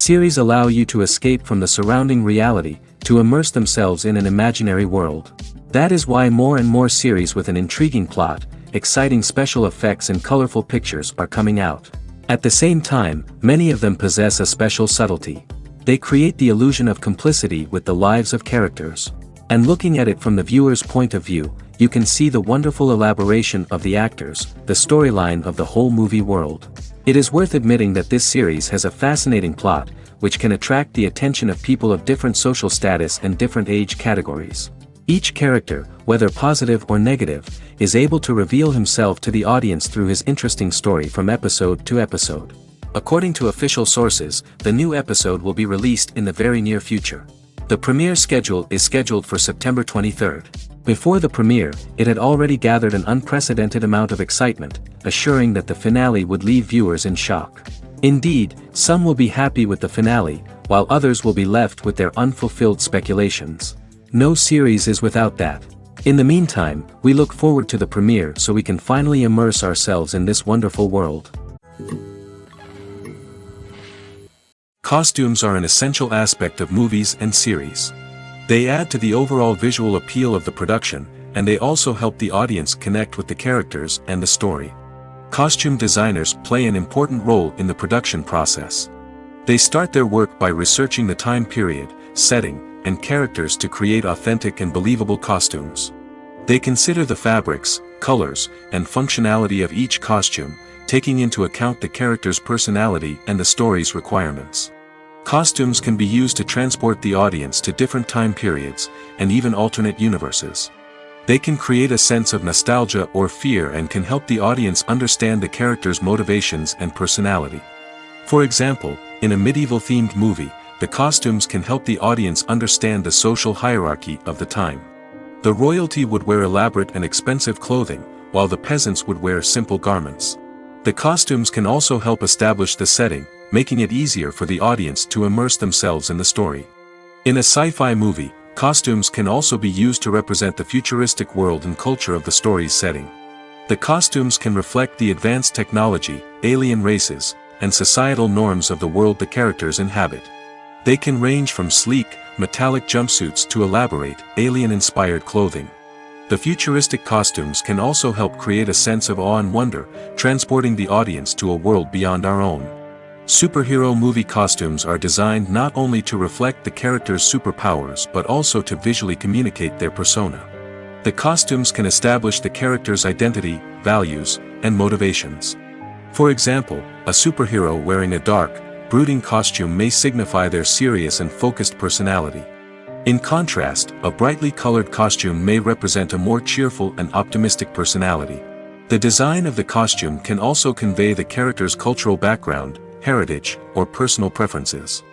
Series allow you to escape from the surrounding reality, to immerse themselves in an imaginary world. That is why more and more series with an intriguing plot, exciting special effects and colorful pictures are coming out. At the same time, many of them possess a special subtlety. They create the illusion of complicity with the lives of characters. And looking at it from the viewer's point of view, you can see the wonderful elaboration of the actors, the storyline of the whole movie world. It is worth admitting that this series has a fascinating plot, which can attract the attention of people of different social status and different age categories. Each character, whether positive or negative, is able to reveal himself to the audience through his interesting story from episode to episode. According to official sources, the new episode will be released in the very near future. The premiere schedule is scheduled for September 23rd. Before the premiere, it had already gathered an unprecedented amount of excitement, assuring that the finale would leave viewers in shock. Indeed, some will be happy with the finale, while others will be left with their unfulfilled speculations. No series is without that. In the meantime, we look forward to the premiere so we can finally immerse ourselves in this wonderful world. Costumes are an essential aspect of movies and series. They add to the overall visual appeal of the production, and they also help the audience connect with the characters and the story. Costume designers play an important role in the production process. They start their work by researching the time period, setting, and characters to create authentic and believable costumes. They consider the fabrics, colors, and functionality of each costume, taking into account the character's personality and the story's requirements. Costumes can be used to transport the audience to different time periods, and even alternate universes. They can create a sense of nostalgia or fear and can help the audience understand the character's motivations and personality. For example, in a medieval-themed movie, the costumes can help the audience understand the social hierarchy of the time. The royalty would wear elaborate and expensive clothing, while the peasants would wear simple garments. The costumes can also help establish the setting, making it easier for the audience to immerse themselves in the story. In a sci-fi movie, costumes can also be used to represent the futuristic world and culture of the story's setting. The costumes can reflect the advanced technology, alien races, and societal norms of the world the characters inhabit. They can range from sleek, metallic jumpsuits to elaborate, alien-inspired clothing. The futuristic costumes can also help create a sense of awe and wonder, transporting the audience to a world beyond our own. Superhero movie costumes are designed not only to reflect the character's superpowers but also to visually communicate their persona. The costumes can establish the character's identity, values, and motivations. For example, a superhero wearing a dark, brooding costume may signify their serious and focused personality. In contrast, a brightly colored costume may represent a more cheerful and optimistic personality. The design of the costume can also convey the character's cultural background, heritage, or personal preferences.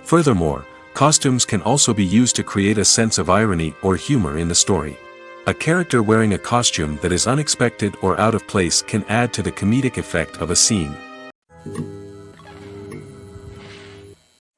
Furthermore, costumes can also be used to create a sense of irony or humor in the story. A character wearing a costume that is unexpected or out of place can add to the comedic effect of a scene.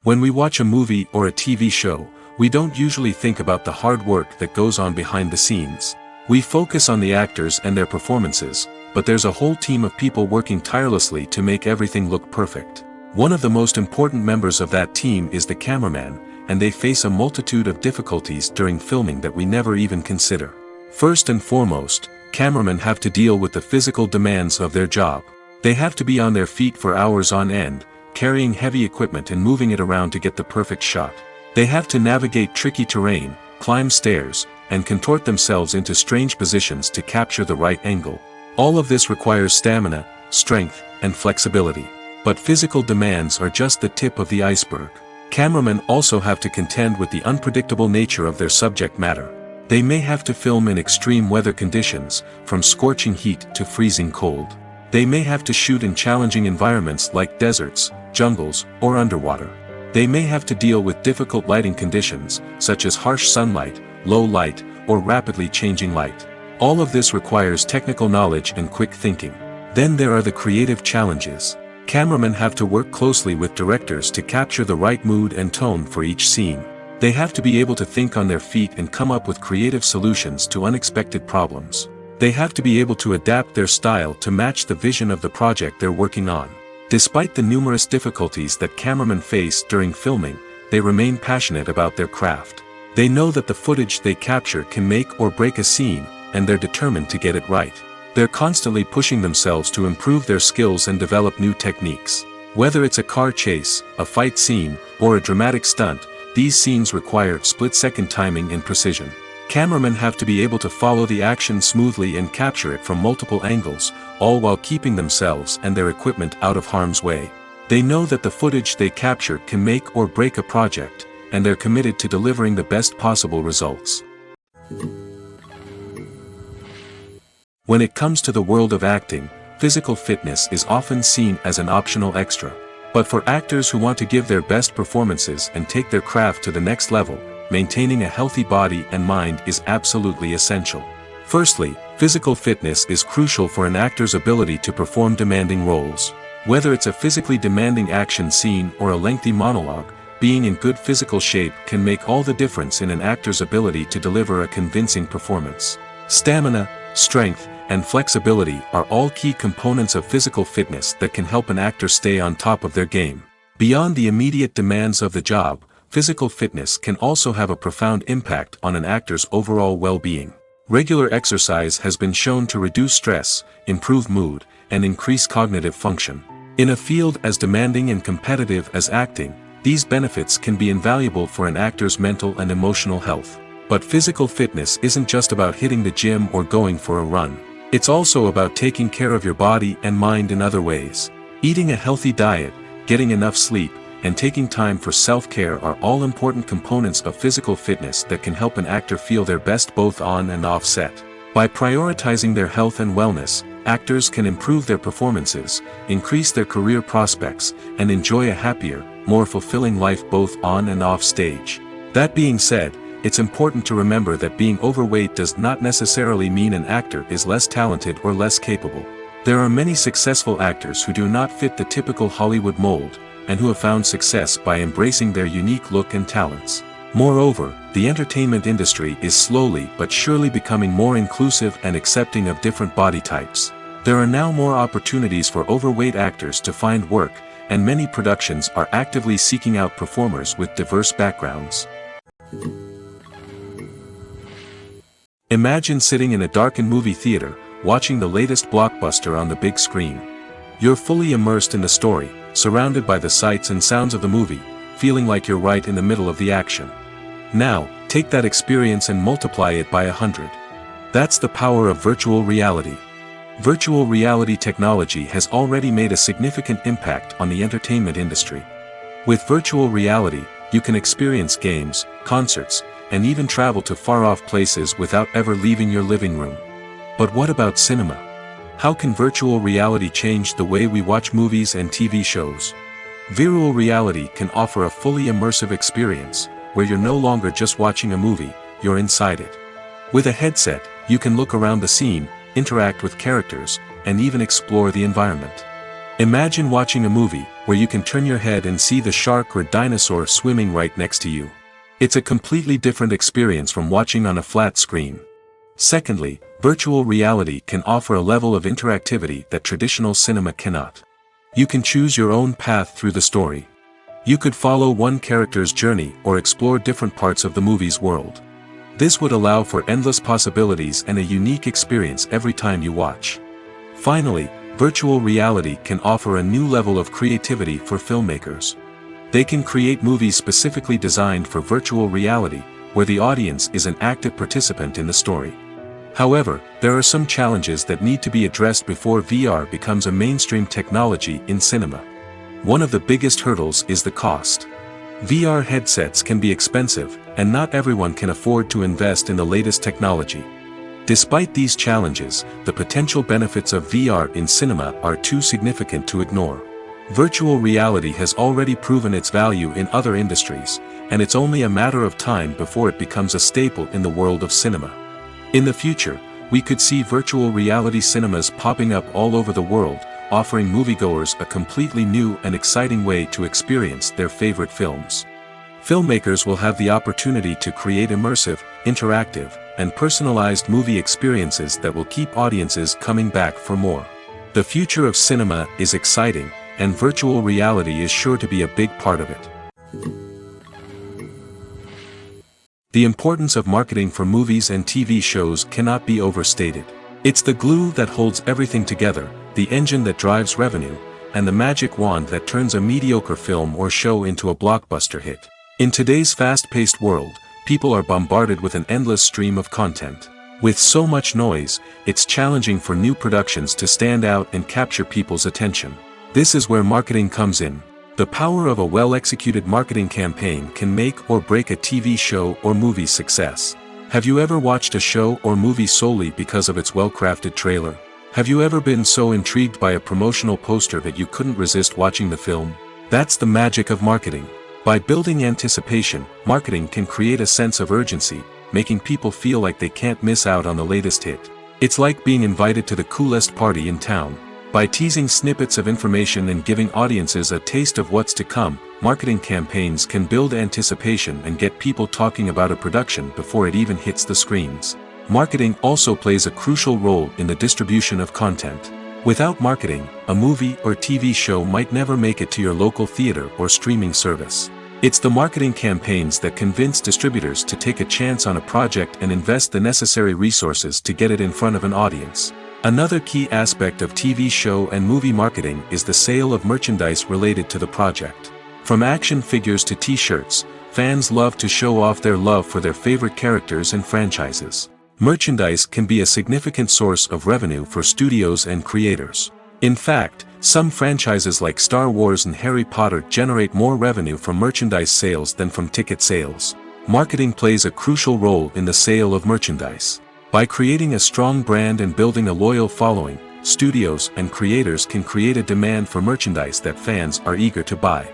When we watch a movie or a TV show, we don't usually think about the hard work that goes on behind the scenes. We focus on the actors and their performances, but there's a whole team of people working tirelessly to make everything look perfect. One of the most important members of that team is the cameraman, and they face a multitude of difficulties during filming that we never even consider. First and foremost, cameramen have to deal with the physical demands of their job. They have to be on their feet for hours on end, carrying heavy equipment and moving it around to get the perfect shot. They have to navigate tricky terrain, climb stairs, and contort themselves into strange positions to capture the right angle. All of this requires stamina, strength, and flexibility. But physical demands are just the tip of the iceberg. Cameramen also have to contend with the unpredictable nature of their subject matter. They may have to film in extreme weather conditions, from scorching heat to freezing cold. They may have to shoot in challenging environments like deserts, jungles, or underwater. They may have to deal with difficult lighting conditions, such as harsh sunlight, low light, or rapidly changing light. All of this requires technical knowledge and quick thinking. Then there are the creative challenges. Cameramen have to work closely with directors to capture the right mood and tone for each scene. They have to be able to think on their feet and come up with creative solutions to unexpected problems. They have to be able to adapt their style to match the vision of the project they're working on. Despite the numerous difficulties that cameramen face during filming, they remain passionate about their craft. They know that the footage they capture can make or break a scene, and they're determined to get it right. They're constantly pushing themselves to improve their skills and develop new techniques. Whether it's a car chase, a fight scene, or a dramatic stunt, these scenes require split-second timing and precision. Cameramen have to be able to follow the action smoothly and capture it from multiple angles, all while keeping themselves and their equipment out of harm's way. They know that the footage they capture can make or break a project, and they're committed to delivering the best possible results. When it comes to the world of acting, physical fitness is often seen as an optional extra. But for actors who want to give their best performances and take their craft to the next level, maintaining a healthy body and mind is absolutely essential. Firstly, physical fitness is crucial for an actor's ability to perform demanding roles. Whether it's a physically demanding action scene or a lengthy monologue, being in good physical shape can make all the difference in an actor's ability to deliver a convincing performance. Stamina, strength, and flexibility are all key components of physical fitness that can help an actor stay on top of their game. Beyond the immediate demands of the job, physical fitness can also have a profound impact on an actor's overall well-being. Regular exercise has been shown to reduce stress, improve mood, and increase cognitive function. In a field as demanding and competitive as acting, these benefits can be invaluable for an actor's mental and emotional health. But physical fitness isn't just about hitting the gym or going for a run. It's also about taking care of your body and mind in other ways. Eating a healthy diet, getting enough sleep, and taking time for self-care are all important components of physical fitness that can help an actor feel their best both on and off set. By prioritizing their health and wellness, actors can improve their performances, increase their career prospects, and enjoy a happier, more fulfilling life both on and off stage. That being said, it's important to remember that being overweight does not necessarily mean an actor is less talented or less capable. There are many successful actors who do not fit the typical Hollywood mold, and who have found success by embracing their unique look and talents. Moreover, the entertainment industry is slowly but surely becoming more inclusive and accepting of different body types. There are now more opportunities for overweight actors to find work, and many productions are actively seeking out performers with diverse backgrounds. Imagine sitting in a darkened movie theater, watching the latest blockbuster on the big screen. You're fully immersed in the story, surrounded by the sights and sounds of the movie, feeling like you're right in the middle of the action. Now, take that experience and multiply it by 100. That's the power of virtual reality. Virtual reality technology has already made a significant impact on the entertainment industry. With virtual reality, you can experience games, concerts, and even travel to far-off places without ever leaving your living room. But what about cinema? How can virtual reality change the way we watch movies and TV shows? Virtual reality can offer a fully immersive experience, where you're no longer just watching a movie, you're inside it. With a headset, you can look around the scene, interact with characters, and even explore the environment. Imagine watching a movie, where you can turn your head and see the shark or dinosaur swimming right next to you. It's a completely different experience from watching on a flat screen. Secondly, virtual reality can offer a level of interactivity that traditional cinema cannot. You can choose your own path through the story. You could follow one character's journey or explore different parts of the movie's world. This would allow for endless possibilities and a unique experience every time you watch. Finally, virtual reality can offer a new level of creativity for filmmakers. They can create movies specifically designed for virtual reality, where the audience is an active participant in the story. However, there are some challenges that need to be addressed before VR becomes a mainstream technology in cinema. One of the biggest hurdles is the cost. VR headsets can be expensive, and not everyone can afford to invest in the latest technology. Despite these challenges, the potential benefits of VR in cinema are too significant to ignore. Virtual reality has already proven its value in other industries, and it's only a matter of time before it becomes a staple in the world of cinema. In the future, we could see virtual reality cinemas popping up all over the world, offering moviegoers a completely new and exciting way to experience their favorite films. Filmmakers will have the opportunity to create immersive, interactive, and personalized movie experiences that will keep audiences coming back for more. The future of cinema is exciting, and virtual reality is sure to be a big part of it. The importance of marketing for movies and TV shows cannot be overstated. It's the glue that holds everything together, the engine that drives revenue, and the magic wand that turns a mediocre film or show into a blockbuster hit. In today's fast-paced world, people are bombarded with an endless stream of content. With so much noise, it's challenging for new productions to stand out and capture people's attention. This is where marketing comes in. The power of a well-executed marketing campaign can make or break a TV show or movie's success. Have you ever watched a show or movie solely because of its well-crafted trailer? Have you ever been so intrigued by a promotional poster that you couldn't resist watching the film? That's the magic of marketing. By building anticipation, marketing can create a sense of urgency, making people feel like they can't miss out on the latest hit. It's like being invited to the coolest party in town. By teasing snippets of information and giving audiences a taste of what's to come, marketing campaigns can build anticipation and get people talking about a production before it even hits the screens. Marketing also plays a crucial role in the distribution of content. Without marketing, a movie or TV show might never make it to your local theater or streaming service. It's the marketing campaigns that convince distributors to take a chance on a project and invest the necessary resources to get it in front of an audience. Another key aspect of TV show and movie marketing is the sale of merchandise related to the project. From action figures to t-shirts, fans love to show off their love for their favorite characters and franchises. Merchandise can be a significant source of revenue for studios and creators. In fact, some franchises like Star Wars and Harry Potter generate more revenue from merchandise sales than from ticket sales. Marketing plays a crucial role in the sale of merchandise. By creating a strong brand and building a loyal following, studios and creators can create a demand for merchandise that fans are eager to buy.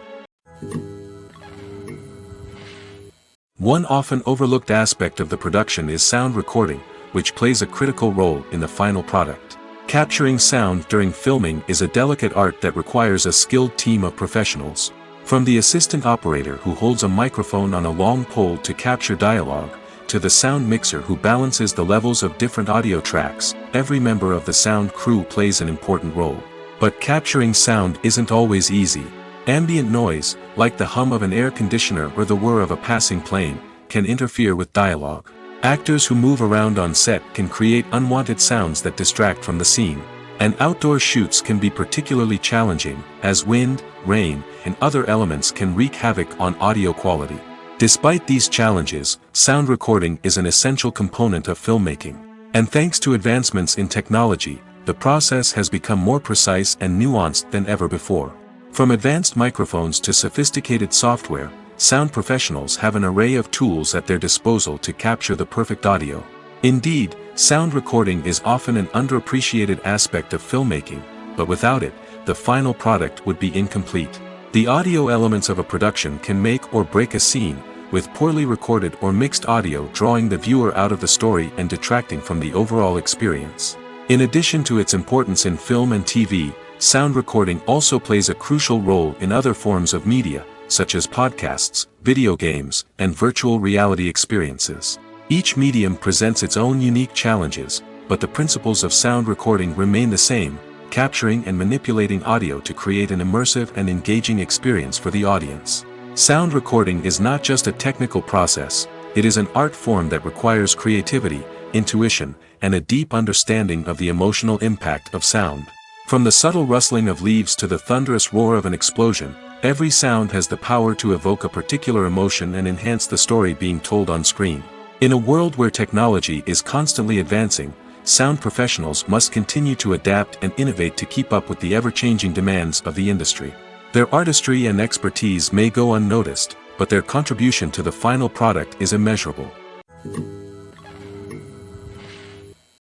One often overlooked aspect of the production is sound recording, which plays a critical role in the final product. Capturing sound during filming is a delicate art that requires a skilled team of professionals. From the assistant operator who holds a microphone on a long pole to capture dialogue, to the sound mixer who balances the levels of different audio tracks, every member of the sound crew plays an important role. But capturing sound isn't always easy. Ambient noise, like the hum of an air conditioner or the whir of a passing plane, can interfere with dialogue. Actors who move around on set can create unwanted sounds that distract from the scene. And outdoor shoots can be particularly challenging, as wind, rain, and other elements can wreak havoc on audio quality. Despite these challenges, sound recording is an essential component of filmmaking. And thanks to advancements in technology, the process has become more precise and nuanced than ever before. From advanced microphones to sophisticated software, sound professionals have an array of tools at their disposal to capture the perfect audio. Indeed, sound recording is often an underappreciated aspect of filmmaking, but without it, the final product would be incomplete. The audio elements of a production can make or break a scene, with poorly recorded or mixed audio drawing the viewer out of the story and detracting from the overall experience. In addition to its importance in film and TV, sound recording also plays a crucial role in other forms of media, such as podcasts, video games, and virtual reality experiences. Each medium presents its own unique challenges, but the principles of sound recording remain the same, capturing and manipulating audio to create an immersive and engaging experience for the audience. Sound recording is not just a technical process, it is an art form that requires creativity, intuition, and a deep understanding of the emotional impact of sound. From the subtle rustling of leaves to the thunderous roar of an explosion, every sound has the power to evoke a particular emotion and enhance the story being told on screen. In a world where technology is constantly advancing, sound professionals must continue to adapt and innovate to keep up with the ever-changing demands of the industry. Their artistry and expertise may go unnoticed, but their contribution to the final product is immeasurable.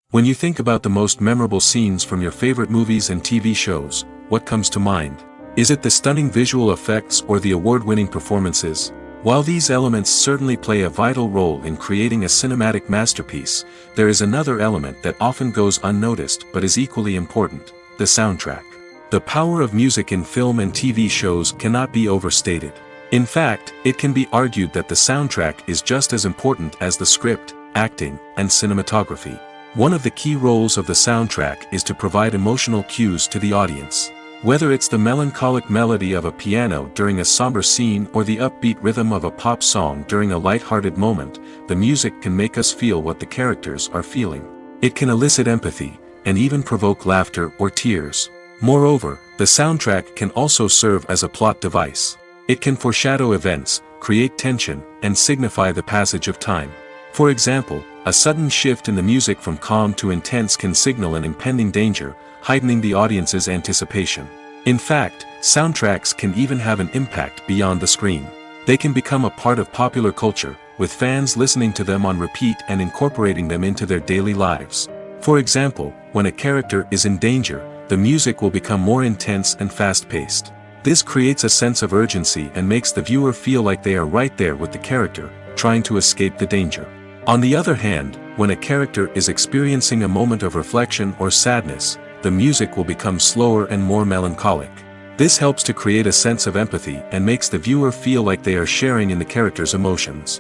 When you think about the most memorable scenes from your favorite movies and TV shows, what comes to mind? Is it the stunning visual effects or the award-winning performances? While these elements certainly play a vital role in creating a cinematic masterpiece, there is another element that often goes unnoticed but is equally important: the soundtrack. The power of music in film and TV shows cannot be overstated. In fact, it can be argued that the soundtrack is just as important as the script, acting, and cinematography. One of the key roles of the soundtrack is to provide emotional cues to the audience. Whether it's the melancholic melody of a piano during a somber scene or the upbeat rhythm of a pop song during a light-hearted moment, the music can make us feel what the characters are feeling. It can elicit empathy, and even provoke laughter or tears. Moreover, the soundtrack can also serve as a plot device. It can foreshadow events, create tension, and signify the passage of time. For example, a sudden shift in the music from calm to intense can signal an impending danger, heightening the audience's anticipation. In fact, soundtracks can even have an impact beyond the screen. They can become a part of popular culture, with fans listening to them on repeat and incorporating them into their daily lives. For example, when a character is in danger, the music will become more intense and fast-paced. This creates a sense of urgency and makes the viewer feel like they are right there with the character, trying to escape the danger. On the other hand, when a character is experiencing a moment of reflection or sadness, the music will become slower and more melancholic. This helps to create a sense of empathy and makes the viewer feel like they are sharing in the character's emotions.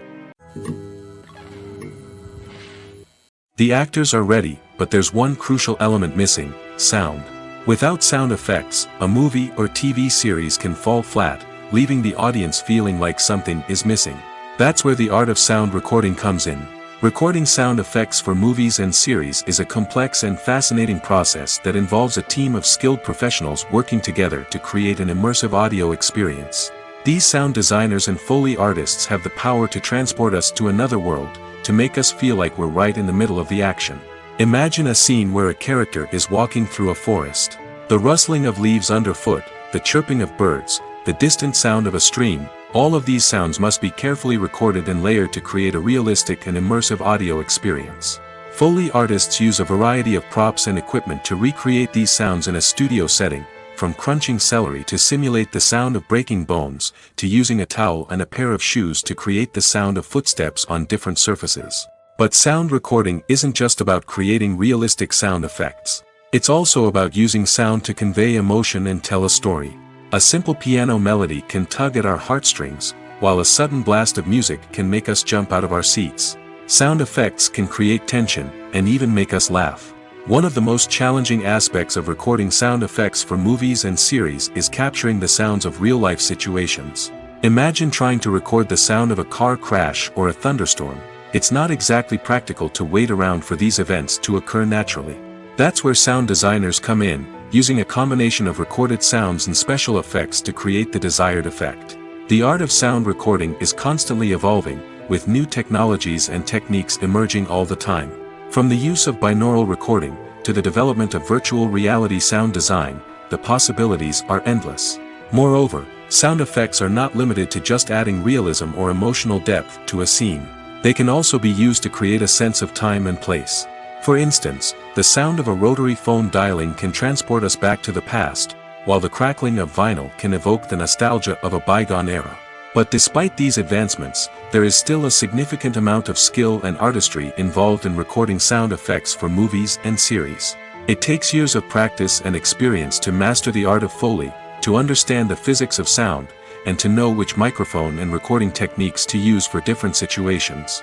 The actors are ready, but there's one crucial element missing: sound. Without sound effects, a movie or TV series can fall flat, leaving the audience feeling like something is missing. That's where the art of sound recording comes in. Recording sound effects for movies and series is a complex and fascinating process that involves a team of skilled professionals working together to create an immersive audio experience. These sound designers and Foley artists have the power to transport us to another world, to make us feel like we're right in the middle of the action. Imagine a scene where a character is walking through a forest. The rustling of leaves underfoot, the chirping of birds, the distant sound of a stream, all of these sounds must be carefully recorded and layered to create a realistic and immersive audio experience. Foley artists use a variety of props and equipment to recreate these sounds in a studio setting, from crunching celery to simulate the sound of breaking bones, to using a towel and a pair of shoes to create the sound of footsteps on different surfaces. But sound recording isn't just about creating realistic sound effects. It's also about using sound to convey emotion and tell a story. A simple piano melody can tug at our heartstrings, while a sudden blast of music can make us jump out of our seats. Sound effects can create tension, and even make us laugh. One of the most challenging aspects of recording sound effects for movies and series is capturing the sounds of real-life situations. Imagine trying to record the sound of a car crash or a thunderstorm. It's not exactly practical to wait around for these events to occur naturally. That's where sound designers come in, using a combination of recorded sounds and special effects to create the desired effect. The art of sound recording is constantly evolving, with new technologies and techniques emerging all the time. From the use of binaural recording, to the development of virtual reality sound design, the possibilities are endless. Moreover, sound effects are not limited to just adding realism or emotional depth to a scene. They can also be used to create a sense of time and place. For instance, the sound of a rotary phone dialing can transport us back to the past, while the crackling of vinyl can evoke the nostalgia of a bygone era. But despite these advancements, there is still a significant amount of skill and artistry involved in recording sound effects for movies and series. It takes years of practice and experience to master the art of Foley, to understand the physics of sound, and to know which microphone and recording techniques to use for different situations.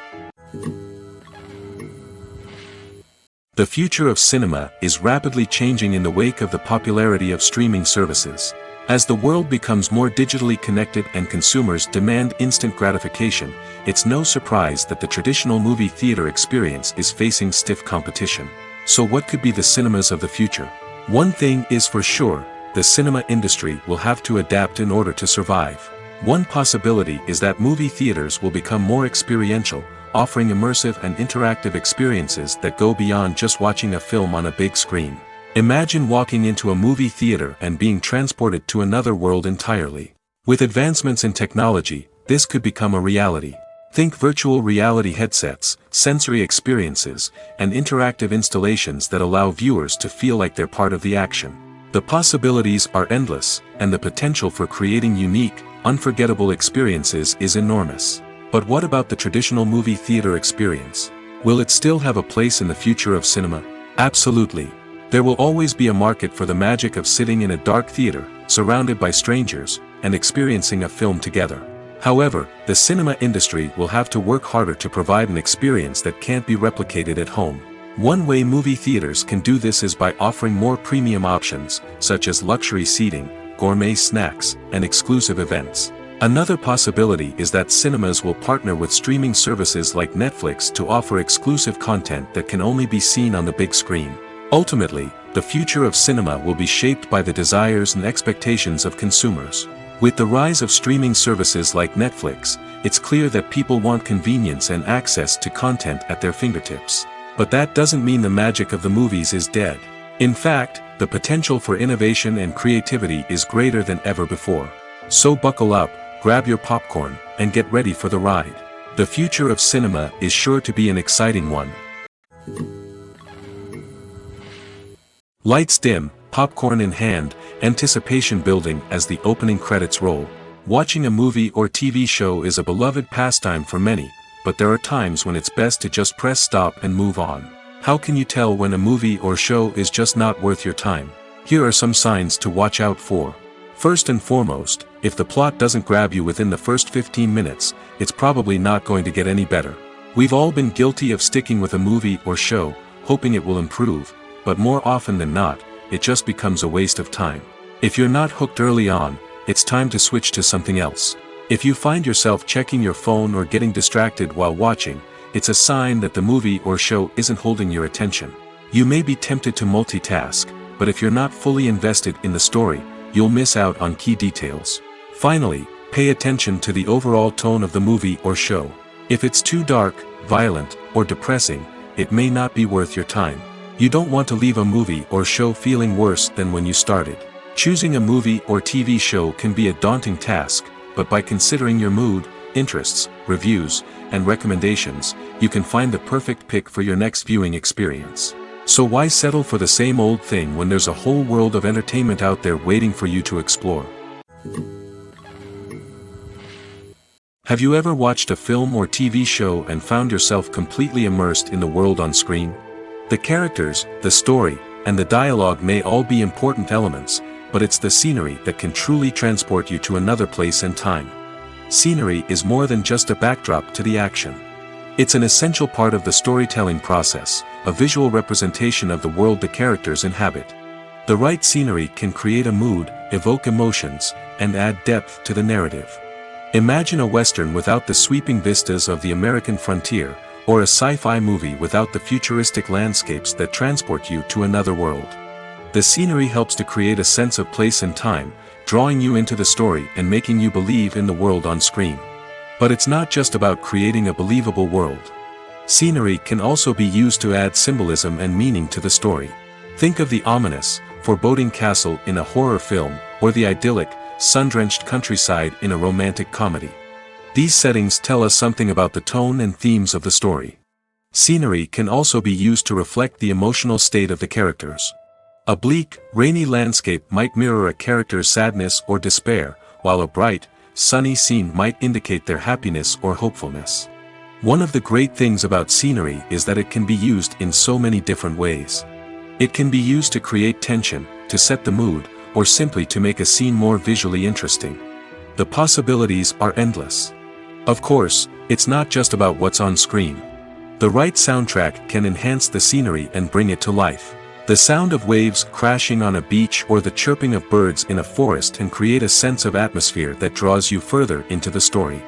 The future of cinema is rapidly changing in the wake of the popularity of streaming services. As the world becomes more digitally connected and consumers demand instant gratification, it's no surprise that the traditional movie theater experience is facing stiff competition. So what could be the cinemas of the future? One thing is for sure, the cinema industry will have to adapt in order to survive. One possibility is that movie theaters will become more experiential, offering immersive and interactive experiences that go beyond just watching a film on a big screen. Imagine walking into a movie theater and being transported to another world entirely. With advancements in technology, this could become a reality. Think virtual reality headsets, sensory experiences, and interactive installations that allow viewers to feel like they're part of the action. The possibilities are endless, and the potential for creating unique, unforgettable experiences is enormous. But what about the traditional movie theater experience? Will it still have a place in the future of cinema? Absolutely. There will always be a market for the magic of sitting in a dark theater, surrounded by strangers, and experiencing a film together. However, the cinema industry will have to work harder to provide an experience that can't be replicated at home. One way movie theaters can do this is by offering more premium options, such as luxury seating, gourmet snacks, and exclusive events. Another possibility is that cinemas will partner with streaming services like Netflix to offer exclusive content that can only be seen on the big screen. Ultimately, the future of cinema will be shaped by the desires and expectations of consumers. With the rise of streaming services like Netflix, it's clear that people want convenience and access to content at their fingertips. But that doesn't mean the magic of the movies is dead. In fact, the potential for innovation and creativity is greater than ever before. So buckle up, grab your popcorn, and get ready for the ride. The future of cinema is sure to be an exciting one. Lights dim, popcorn in hand, anticipation building as the opening credits roll. Watching a movie or TV show is a beloved pastime for many, but there are times when it's best to just press stop and move on. How can you tell when a movie or show is just not worth your time? Here are some signs to watch out for. First and foremost, if the plot doesn't grab you within the first 15 minutes, it's probably not going to get any better. We've all been guilty of sticking with a movie or show, hoping it will improve, but more often than not, it just becomes a waste of time. If you're not hooked early on, it's time to switch to something else. If you find yourself checking your phone or getting distracted while watching, it's a sign that the movie or show isn't holding your attention. You may be tempted to multitask, but if you're not fully invested in the story, you'll miss out on key details. Finally, pay attention to the overall tone of the movie or show. If it's too dark, violent, or depressing, it may not be worth your time. You don't want to leave a movie or show feeling worse than when you started. Choosing a movie or TV show can be a daunting task, but by considering your mood, interests, reviews, and recommendations, you can find the perfect pick for your next viewing experience. So why settle for the same old thing when there's a whole world of entertainment out there waiting for you to explore? Have you ever watched a film or TV show and found yourself completely immersed in the world on screen? The characters, the story, and the dialogue may all be important elements, but it's the scenery that can truly transport you to another place and time. Scenery is more than just a backdrop to the action. It's an essential part of the storytelling process, a visual representation of the world the characters inhabit. The right scenery can create a mood, evoke emotions, and add depth to the narrative. Imagine a Western without the sweeping vistas of the American frontier, or a sci-fi movie without the futuristic landscapes that transport you to another world. The scenery helps to create a sense of place and time, drawing you into the story and making you believe in the world on screen. But it's not just about creating a believable world. Scenery can also be used to add symbolism and meaning to the story. Think of the ominous, foreboding castle in a horror film, or the idyllic, sun-drenched countryside in a romantic comedy. These settings tell us something about the tone and themes of the story. Scenery can also be used to reflect the emotional state of the characters. A bleak, rainy landscape might mirror a character's sadness or despair, while a bright, sunny scene might indicate their happiness or hopefulness. One of the great things about scenery is that it can be used in so many different ways. It can be used to create tension, to set the mood, or simply to make a scene more visually interesting. The possibilities are endless. Of course, it's not just about what's on screen. The right soundtrack can enhance the scenery and bring it to life. The sound of waves crashing on a beach or the chirping of birds in a forest can create a sense of atmosphere that draws you further into the story.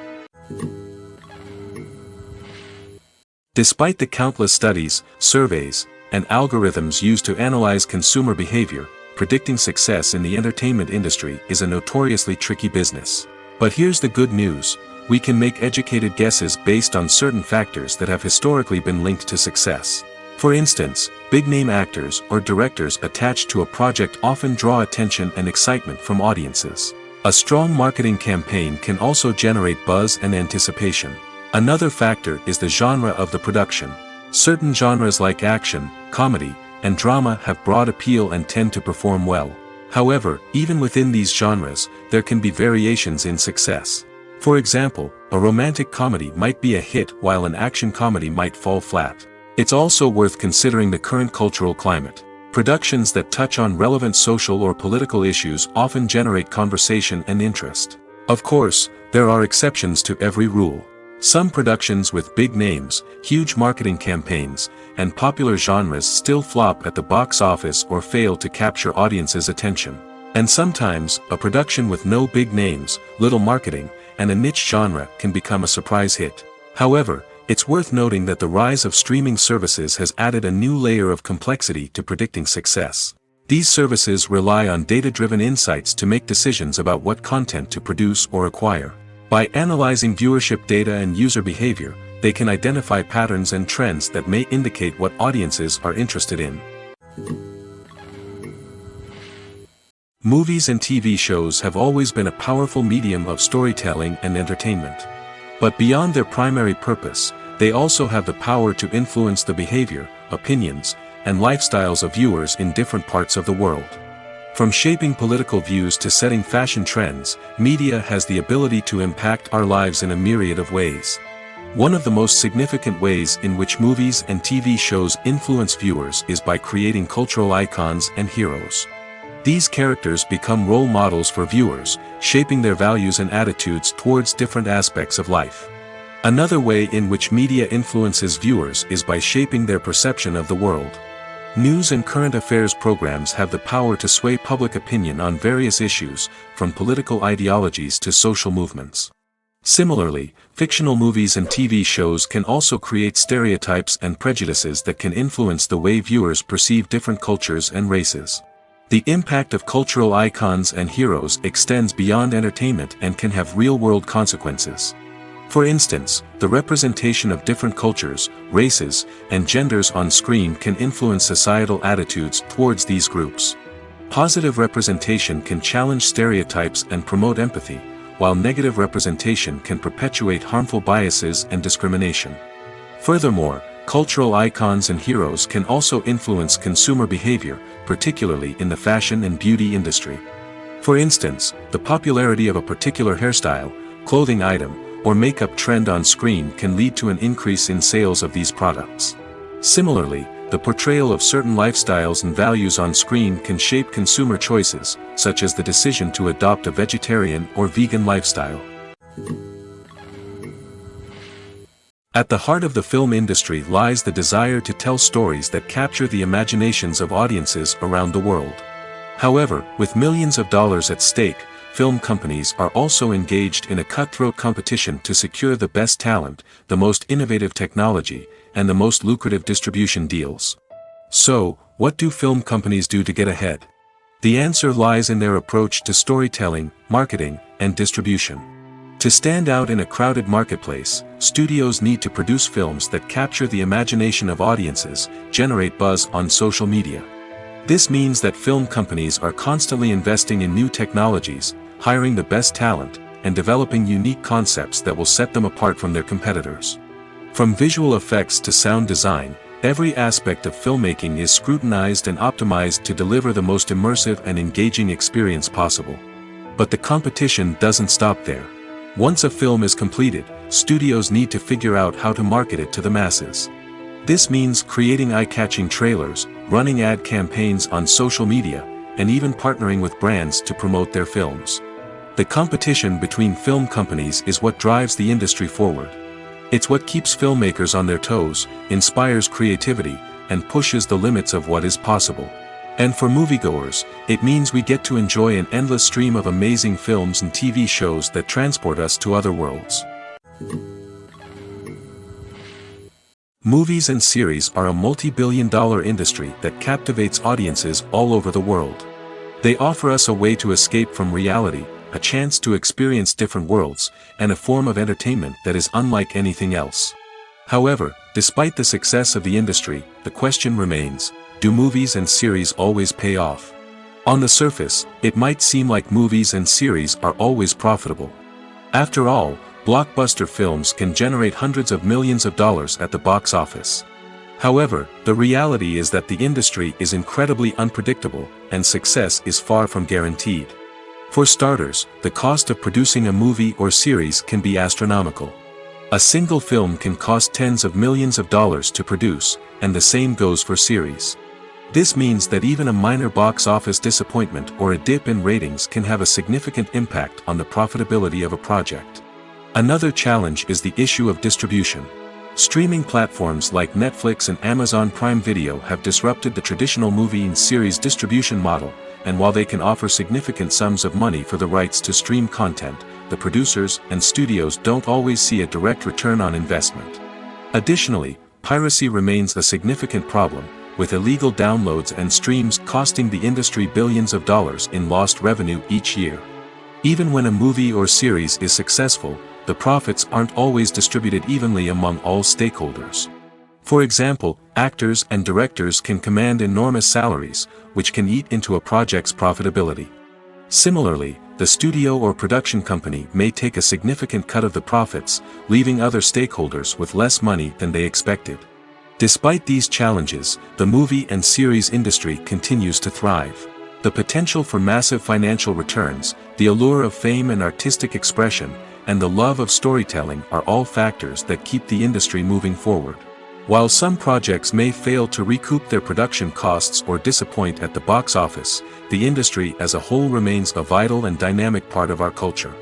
Despite the countless studies, surveys, and algorithms used to analyze consumer behavior, predicting success in the entertainment industry is a notoriously tricky business. But here's the good news: we can make educated guesses based on certain factors that have historically been linked to success. For instance, big-name actors or directors attached to a project often draw attention and excitement from audiences. A strong marketing campaign can also generate buzz and anticipation. Another factor is the genre of the production. Certain genres like action, comedy, and drama have broad appeal and tend to perform well. However, even within these genres, there can be variations in success. For example, a romantic comedy might be a hit while an action comedy might fall flat. It's also worth considering the current cultural climate. Productions that touch on relevant social or political issues often generate conversation and interest. Of course, there are exceptions to every rule. Some productions with big names, huge marketing campaigns, and popular genres still flop at the box office or fail to capture audiences' attention. And sometimes, a production with no big names, little marketing, and a niche genre can become a surprise hit. However, it's worth noting that the rise of streaming services has added a new layer of complexity to predicting success. These services rely on data-driven insights to make decisions about what content to produce or acquire. By analyzing viewership data and user behavior, they can identify patterns and trends that may indicate what audiences are interested in. Movies and TV shows have always been a powerful medium of storytelling and entertainment. But beyond their primary purpose, they also have the power to influence the behavior, opinions, and lifestyles of viewers in different parts of the world. From shaping political views to setting fashion trends, media has the ability to impact our lives in a myriad of ways. One of the most significant ways in which movies and TV shows influence viewers is by creating cultural icons and heroes. These characters become role models for viewers, shaping their values and attitudes towards different aspects of life. Another way in which media influences viewers is by shaping their perception of the world. News and current affairs programs have the power to sway public opinion on various issues, from political ideologies to social movements. Similarly, fictional movies and TV shows can also create stereotypes and prejudices that can influence the way viewers perceive different cultures and races. The impact of cultural icons and heroes extends beyond entertainment and can have real-world consequences. For instance, the representation of different cultures, races, and genders on screen can influence societal attitudes towards these groups. Positive representation can challenge stereotypes and promote empathy, while negative representation can perpetuate harmful biases and discrimination. Furthermore, cultural icons and heroes can also influence consumer behavior, particularly in the fashion and beauty industry. For instance, the popularity of a particular hairstyle, clothing item, or makeup trend on screen can lead to an increase in sales of these products. Similarly, the portrayal of certain lifestyles and values on screen can shape consumer choices, such as the decision to adopt a vegetarian or vegan lifestyle. At the heart of the film industry lies the desire to tell stories that capture the imaginations of audiences around the world. However, with millions of dollars at stake, film companies are also engaged in a cutthroat competition to secure the best talent, the most innovative technology, and the most lucrative distribution deals. So, what do film companies do to get ahead? The answer lies in their approach to storytelling, marketing, and distribution. To stand out in a crowded marketplace, studios need to produce films that capture the imagination of audiences, generate buzz on social media. This means that film companies are constantly investing in new technologies, hiring the best talent, and developing unique concepts that will set them apart from their competitors. From visual effects to sound design, every aspect of filmmaking is scrutinized and optimized to deliver the most immersive and engaging experience possible. But the competition doesn't stop there. Once a film is completed, studios need to figure out how to market it to the masses. This means creating eye-catching trailers, running ad campaigns on social media, and even partnering with brands to promote their films. The competition between film companies is what drives the industry forward. It's what keeps filmmakers on their toes, inspires creativity, and pushes the limits of what is possible. And for moviegoers, it means we get to enjoy an endless stream of amazing films and TV shows that transport us to other worlds. Movies and series are a multi-billion-dollar industry that captivates audiences all over the world. They offer us a way to escape from reality, a chance to experience different worlds, and a form of entertainment that is unlike anything else. However, despite the success of the industry, the question remains, do movies and series always pay off? On the surface, it might seem like movies and series are always profitable. After all, blockbuster films can generate hundreds of millions of dollars at the box office. However, the reality is that the industry is incredibly unpredictable, and success is far from guaranteed. For starters, the cost of producing a movie or series can be astronomical. A single film can cost tens of millions of dollars to produce, and the same goes for series. This means that even a minor box office disappointment or a dip in ratings can have a significant impact on the profitability of a project. Another challenge is the issue of distribution. Streaming platforms like Netflix and Amazon Prime Video have disrupted the traditional movie and series distribution model, and while they can offer significant sums of money for the rights to stream content, the producers and studios don't always see a direct return on investment. Additionally, piracy remains a significant problem, with illegal downloads and streams costing the industry billions of dollars in lost revenue each year. Even when a movie or series is successful, the profits aren't always distributed evenly among all stakeholders. For example, actors and directors can command enormous salaries, which can eat into a project's profitability. Similarly, the studio or production company may take a significant cut of the profits, leaving other stakeholders with less money than they expected. Despite these challenges, the movie and series industry continues to thrive. The potential for massive financial returns, the allure of fame and artistic expression, and the love of storytelling are all factors that keep the industry moving forward. While some projects may fail to recoup their production costs or disappoint at the box office, the industry as a whole remains a vital and dynamic part of our culture.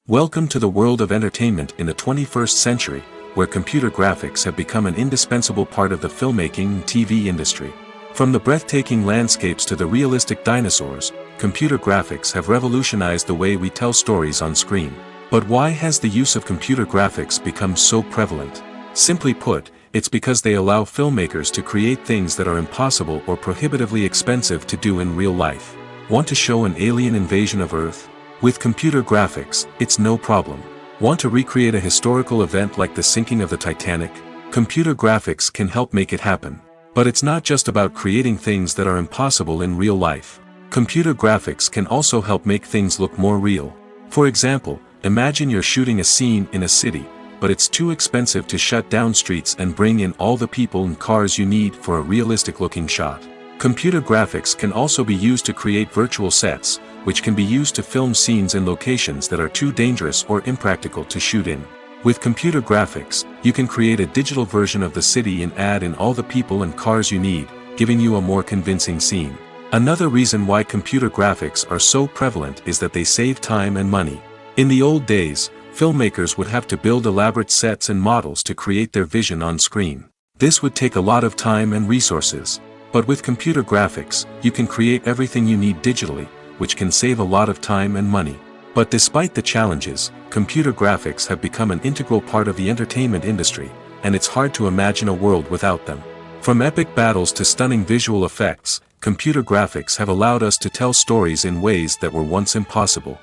Welcome to the world of entertainment in the 21st century, where computer graphics have become an indispensable part of the filmmaking and TV industry. From the breathtaking landscapes to the realistic dinosaurs, computer graphics have revolutionized the way we tell stories on screen. But why has the use of computer graphics become so prevalent? Simply put, it's because they allow filmmakers to create things that are impossible or prohibitively expensive to do in real life. Want to show an alien invasion of Earth? With computer graphics, it's no problem. Want to recreate a historical event like the sinking of the Titanic? Computer graphics can help make it happen. But it's not just about creating things that are impossible in real life. Computer graphics can also help make things look more real. For example, imagine you're shooting a scene in a city, but it's too expensive to shut down streets and bring in all the people and cars you need for a realistic-looking shot. Computer graphics can also be used to create virtual sets, which can be used to film scenes in locations that are too dangerous or impractical to shoot in. With computer graphics, you can create a digital version of the city and add in all the people and cars you need, giving you a more convincing scene. Another reason why computer graphics are so prevalent is that they save time and money. In the old days, filmmakers would have to build elaborate sets and models to create their vision on screen. This would take a lot of time and resources. But with computer graphics, you can create everything you need digitally, which can save a lot of time and money. But despite the challenges, computer graphics have become an integral part of the entertainment industry, and it's hard to imagine a world without them. From epic battles to stunning visual effects, computer graphics have allowed us to tell stories in ways that were once impossible.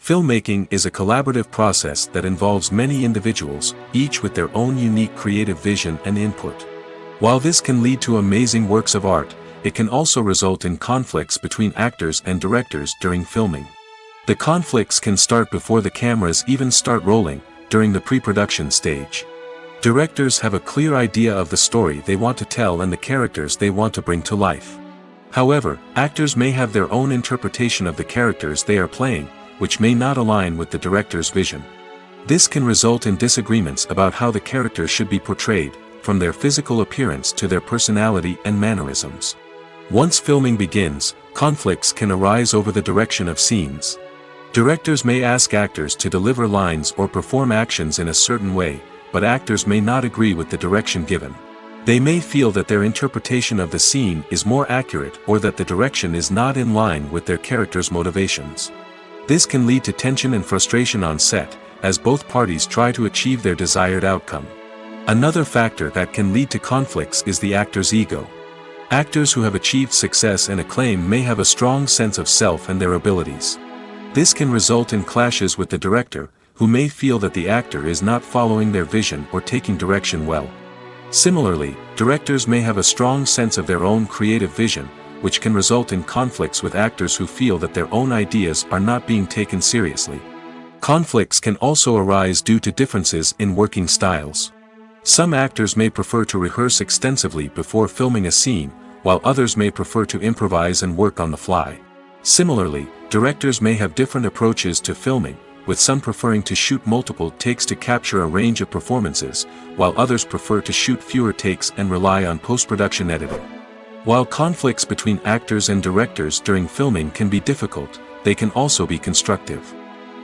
Filmmaking is a collaborative process that involves many individuals, each with their own unique creative vision and input. While this can lead to amazing works of art, it can also result in conflicts between actors and directors during filming. The conflicts can start before the cameras even start rolling, during the pre-production stage. Directors have a clear idea of the story they want to tell and the characters they want to bring to life. However, actors may have their own interpretation of the characters they are playing, which may not align with the director's vision. This can result in disagreements about how the characters should be portrayed, from their physical appearance to their personality and mannerisms. Once filming begins, conflicts can arise over the direction of scenes. Directors may ask actors to deliver lines or perform actions in a certain way, but actors may not agree with the direction given. They may feel that their interpretation of the scene is more accurate or that the direction is not in line with their character's motivations. This can lead to tension and frustration on set, as both parties try to achieve their desired outcome. Another factor that can lead to conflicts is the actor's ego. Actors who have achieved success and acclaim may have a strong sense of self and their abilities. This can result in clashes with the director, who may feel that the actor is not following their vision or taking direction well. Similarly, directors may have a strong sense of their own creative vision, which can result in conflicts with actors who feel that their own ideas are not being taken seriously. Conflicts can also arise due to differences in working styles. Some actors may prefer to rehearse extensively before filming a scene, while others may prefer to improvise and work on the fly. Similarly, directors may have different approaches to filming, with some preferring to shoot multiple takes to capture a range of performances, while others prefer to shoot fewer takes and rely on post-production editing. While conflicts between actors and directors during filming can be difficult, they can also be constructive.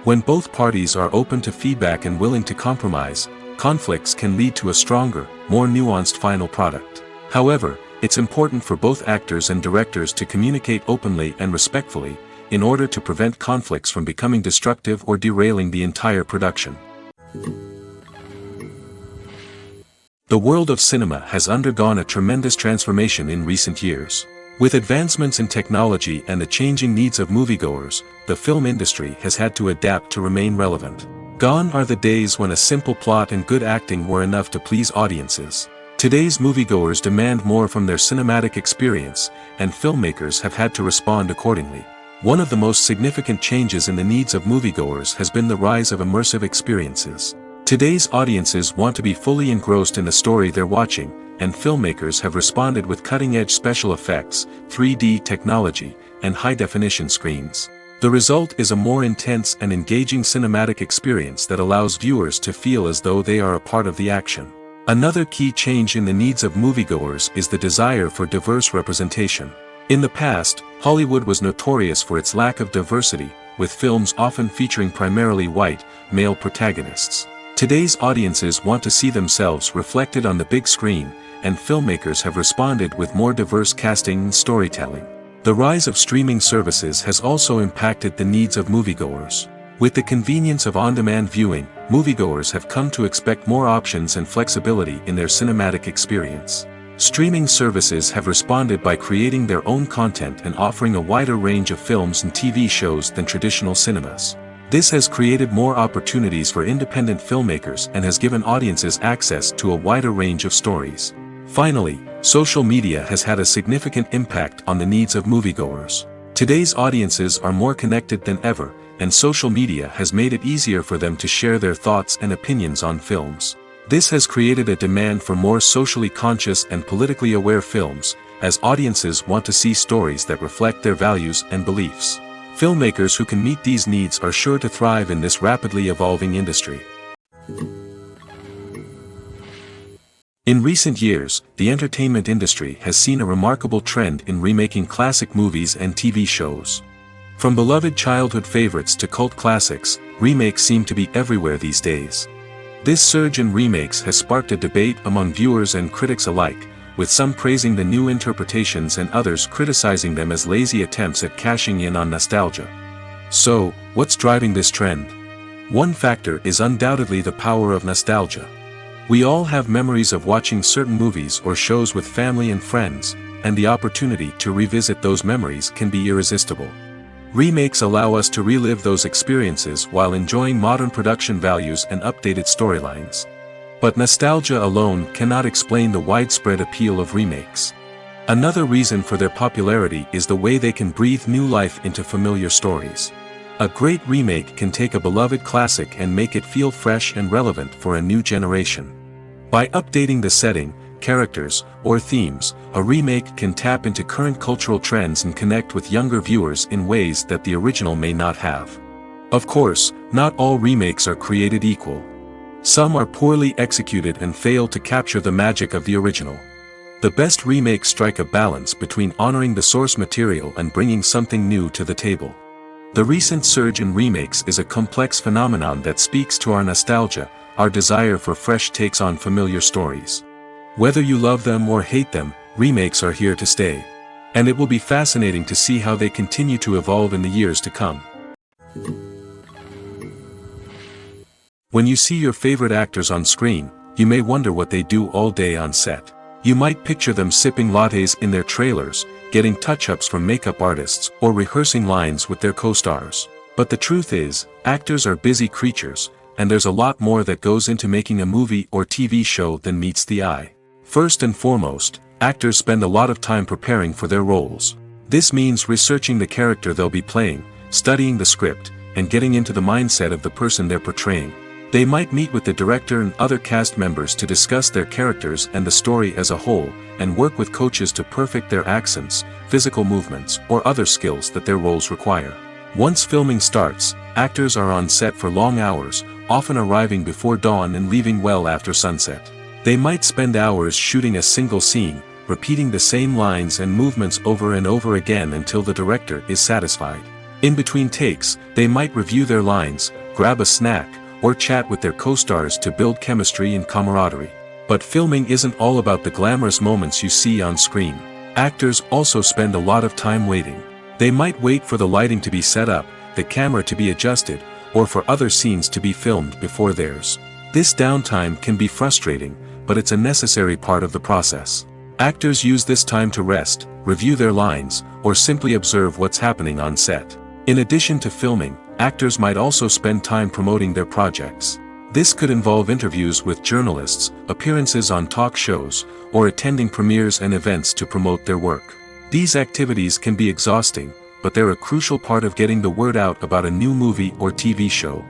When both parties are open to feedback and willing to compromise, conflicts can lead to a stronger, more nuanced final product. However, it's important for both actors and directors to communicate openly and respectfully, in order to prevent conflicts from becoming destructive or derailing the entire production. The world of cinema has undergone a tremendous transformation in recent years. With advancements in technology and the changing needs of moviegoers, the film industry has had to adapt to remain relevant. Gone are the days when a simple plot and good acting were enough to please audiences. Today's moviegoers demand more from their cinematic experience, and filmmakers have had to respond accordingly. One of the most significant changes in the needs of moviegoers has been the rise of immersive experiences. Today's audiences want to be fully engrossed in the story they're watching, and filmmakers have responded with cutting-edge special effects, 3D technology, and high-definition screens. The result is a more intense and engaging cinematic experience that allows viewers to feel as though they are a part of the action. Another key change in the needs of moviegoers is the desire for diverse representation. In the past, Hollywood was notorious for its lack of diversity, with films often featuring primarily white, male protagonists. Today's audiences want to see themselves reflected on the big screen, and filmmakers have responded with more diverse casting and storytelling. The rise of streaming services has also impacted the needs of moviegoers. With the convenience of on-demand viewing, moviegoers have come to expect more options and flexibility in their cinematic experience. Streaming services have responded by creating their own content and offering a wider range of films and TV shows than traditional cinemas. This has created more opportunities for independent filmmakers and has given audiences access to a wider range of stories. Finally, social media has had a significant impact on the needs of moviegoers. Today's audiences are more connected than ever, and social media has made it easier for them to share their thoughts and opinions on films. This has created a demand for more socially conscious and politically aware films, as audiences want to see stories that reflect their values and beliefs. Filmmakers who can meet these needs are sure to thrive in this rapidly evolving industry. In recent years, the entertainment industry has seen a remarkable trend in remaking classic movies and TV shows. From beloved childhood favorites to cult classics, remakes seem to be everywhere these days. This surge in remakes has sparked a debate among viewers and critics alike, with some praising the new interpretations and others criticizing them as lazy attempts at cashing in on nostalgia. So, what's driving this trend? One factor is undoubtedly the power of nostalgia. We all have memories of watching certain movies or shows with family and friends, and the opportunity to revisit those memories can be irresistible. Remakes allow us to relive those experiences while enjoying modern production values and updated storylines. But nostalgia alone cannot explain the widespread appeal of remakes. Another reason for their popularity is the way they can breathe new life into familiar stories. A great remake can take a beloved classic and make it feel fresh and relevant for a new generation. By updating the setting, characters, or themes, a remake can tap into current cultural trends and connect with younger viewers in ways that the original may not have. Of course, not all remakes are created equal. Some are poorly executed and fail to capture the magic of the original. The best remakes strike a balance between honoring the source material and bringing something new to the table. The recent surge in remakes is a complex phenomenon that speaks to our nostalgia, our desire for fresh takes on familiar stories. Whether you love them or hate them, remakes are here to stay. And it will be fascinating to see how they continue to evolve in the years to come. When you see your favorite actors on screen, you may wonder what they do all day on set. You might picture them sipping lattes in their trailers, getting touch-ups from makeup artists, or rehearsing lines with their co-stars. But the truth is, actors are busy creatures, and there's a lot more that goes into making a movie or TV show than meets the eye. First and foremost, actors spend a lot of time preparing for their roles. This means researching the character they'll be playing, studying the script, and getting into the mindset of the person they're portraying. They might meet with the director and other cast members to discuss their characters and the story as a whole, and work with coaches to perfect their accents, physical movements, or other skills that their roles require. Once filming starts, actors are on set for long hours, often arriving before dawn and leaving well after sunset. They might spend hours shooting a single scene, repeating the same lines and movements over and over again until the director is satisfied. In between takes, they might review their lines, grab a snack, or chat with their co-stars to build chemistry and camaraderie. But filming isn't all about the glamorous moments you see on screen. Actors also spend a lot of time waiting. They might wait for the lighting to be set up, the camera to be adjusted, or for other scenes to be filmed before theirs. This downtime can be frustrating, but it's a necessary part of the process. Actors use this time to rest, review their lines, or simply observe what's happening on set. In addition to filming, actors might also spend time promoting their projects. This could involve interviews with journalists, appearances on talk shows, or attending premieres and events to promote their work. These activities can be exhausting, but they're a crucial part of getting the word out about a new movie or TV show.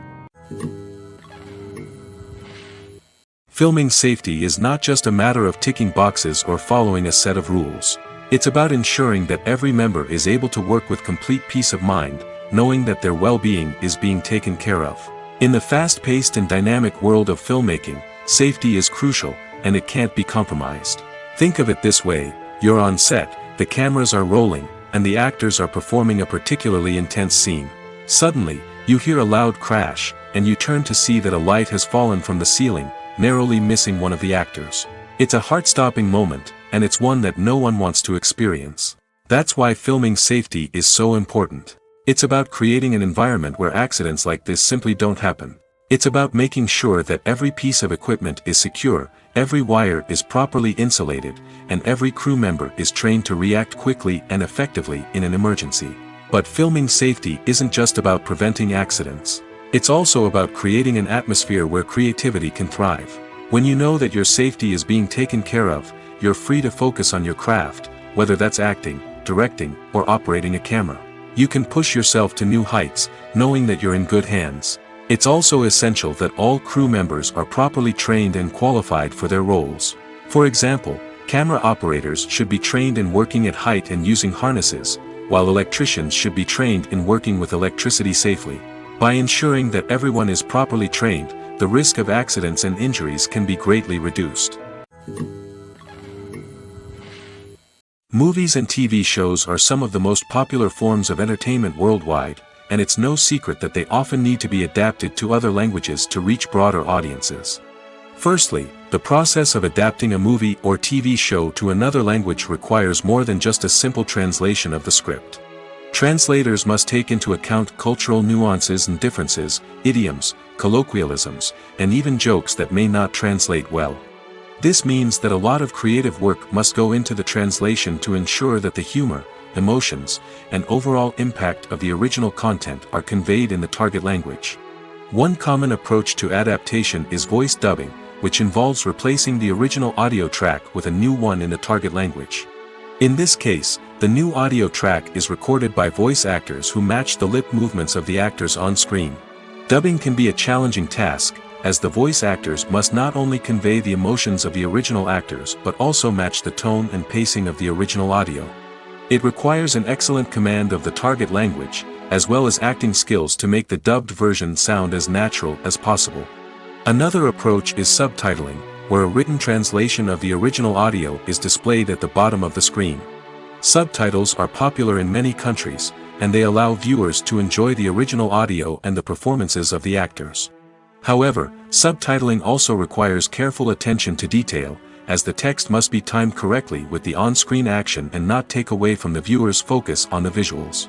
Filming safety is not just a matter of ticking boxes or following a set of rules. It's about ensuring that every member is able to work with complete peace of mind, knowing that their well-being is being taken care of. In the fast-paced and dynamic world of filmmaking, safety is crucial, and it can't be compromised. Think of it this way: you're on set, the cameras are rolling, and the actors are performing a particularly intense scene. Suddenly, you hear a loud crash, and you turn to see that a light has fallen from the ceiling, narrowly missing one of the actors. It's a heart-stopping moment, and it's one that no one wants to experience. That's why filming safety is so important. It's about creating an environment where accidents like this simply don't happen. It's about making sure that every piece of equipment is secure, every wire is properly insulated, and every crew member is trained to react quickly and effectively in an emergency. But filming safety isn't just about preventing accidents. It's also about creating an atmosphere where creativity can thrive. When you know that your safety is being taken care of, you're free to focus on your craft, whether that's acting, directing, or operating a camera. You can push yourself to new heights, knowing that you're in good hands. It's also essential that all crew members are properly trained and qualified for their roles. For example, camera operators should be trained in working at height and using harnesses, while electricians should be trained in working with electricity safely. By ensuring that everyone is properly trained, the risk of accidents and injuries can be greatly reduced. Movies and TV shows are some of the most popular forms of entertainment worldwide, and it's no secret that they often need to be adapted to other languages to reach broader audiences. Firstly, the process of adapting a movie or TV show to another language requires more than just a simple translation of the script. Translators must take into account cultural nuances and differences, idioms, colloquialisms, and even jokes that may not translate well. This means that a lot of creative work must go into the translation to ensure that the humor, emotions, and overall impact of the original content are conveyed in the target language. One common approach to adaptation is voice dubbing, which involves replacing the original audio track with a new one in the target language. In this case, the new audio track is recorded by voice actors who match the lip movements of the actors on screen. Dubbing can be a challenging task, as the voice actors must not only convey the emotions of the original actors but also match the tone and pacing of the original audio. It requires an excellent command of the target language, as well as acting skills to make the dubbed version sound as natural as possible. Another approach is subtitling, where a written translation of the original audio is displayed at the bottom of the screen. Subtitles are popular in many countries, and they allow viewers to enjoy the original audio and the performances of the actors. However, subtitling also requires careful attention to detail, as the text must be timed correctly with the on-screen action and not take away from the viewer's focus on the visuals.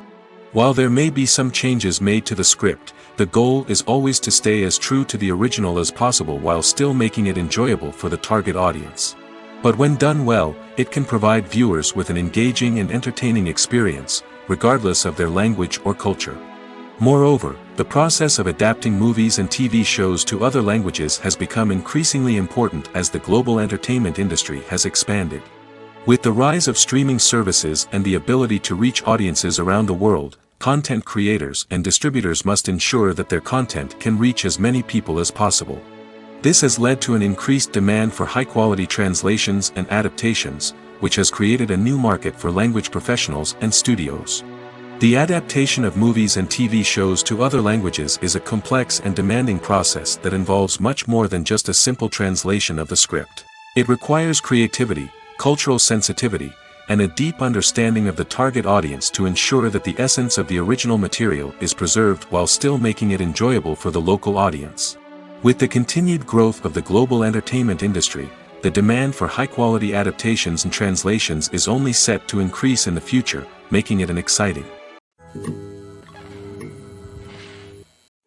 While there may be some changes made to the script, the goal is always to stay as true to the original as possible while still making it enjoyable for the target audience. But when done well, it can provide viewers with an engaging and entertaining experience, regardless of their language or culture. Moreover, the process of adapting movies and TV shows to other languages has become increasingly important as the global entertainment industry has expanded. With the rise of streaming services and the ability to reach audiences around the world, content creators and distributors must ensure that their content can reach as many people as possible. This has led to an increased demand for high-quality translations and adaptations, which has created a new market for language professionals and studios. The adaptation of movies and TV shows to other languages is a complex and demanding process that involves much more than just a simple translation of the script. It requires creativity, cultural sensitivity, and a deep understanding of the target audience to ensure that the essence of the original material is preserved while still making it enjoyable for the local audience. With the continued growth of the global entertainment industry, the demand for high-quality adaptations and translations is only set to increase in the future, making it an exciting.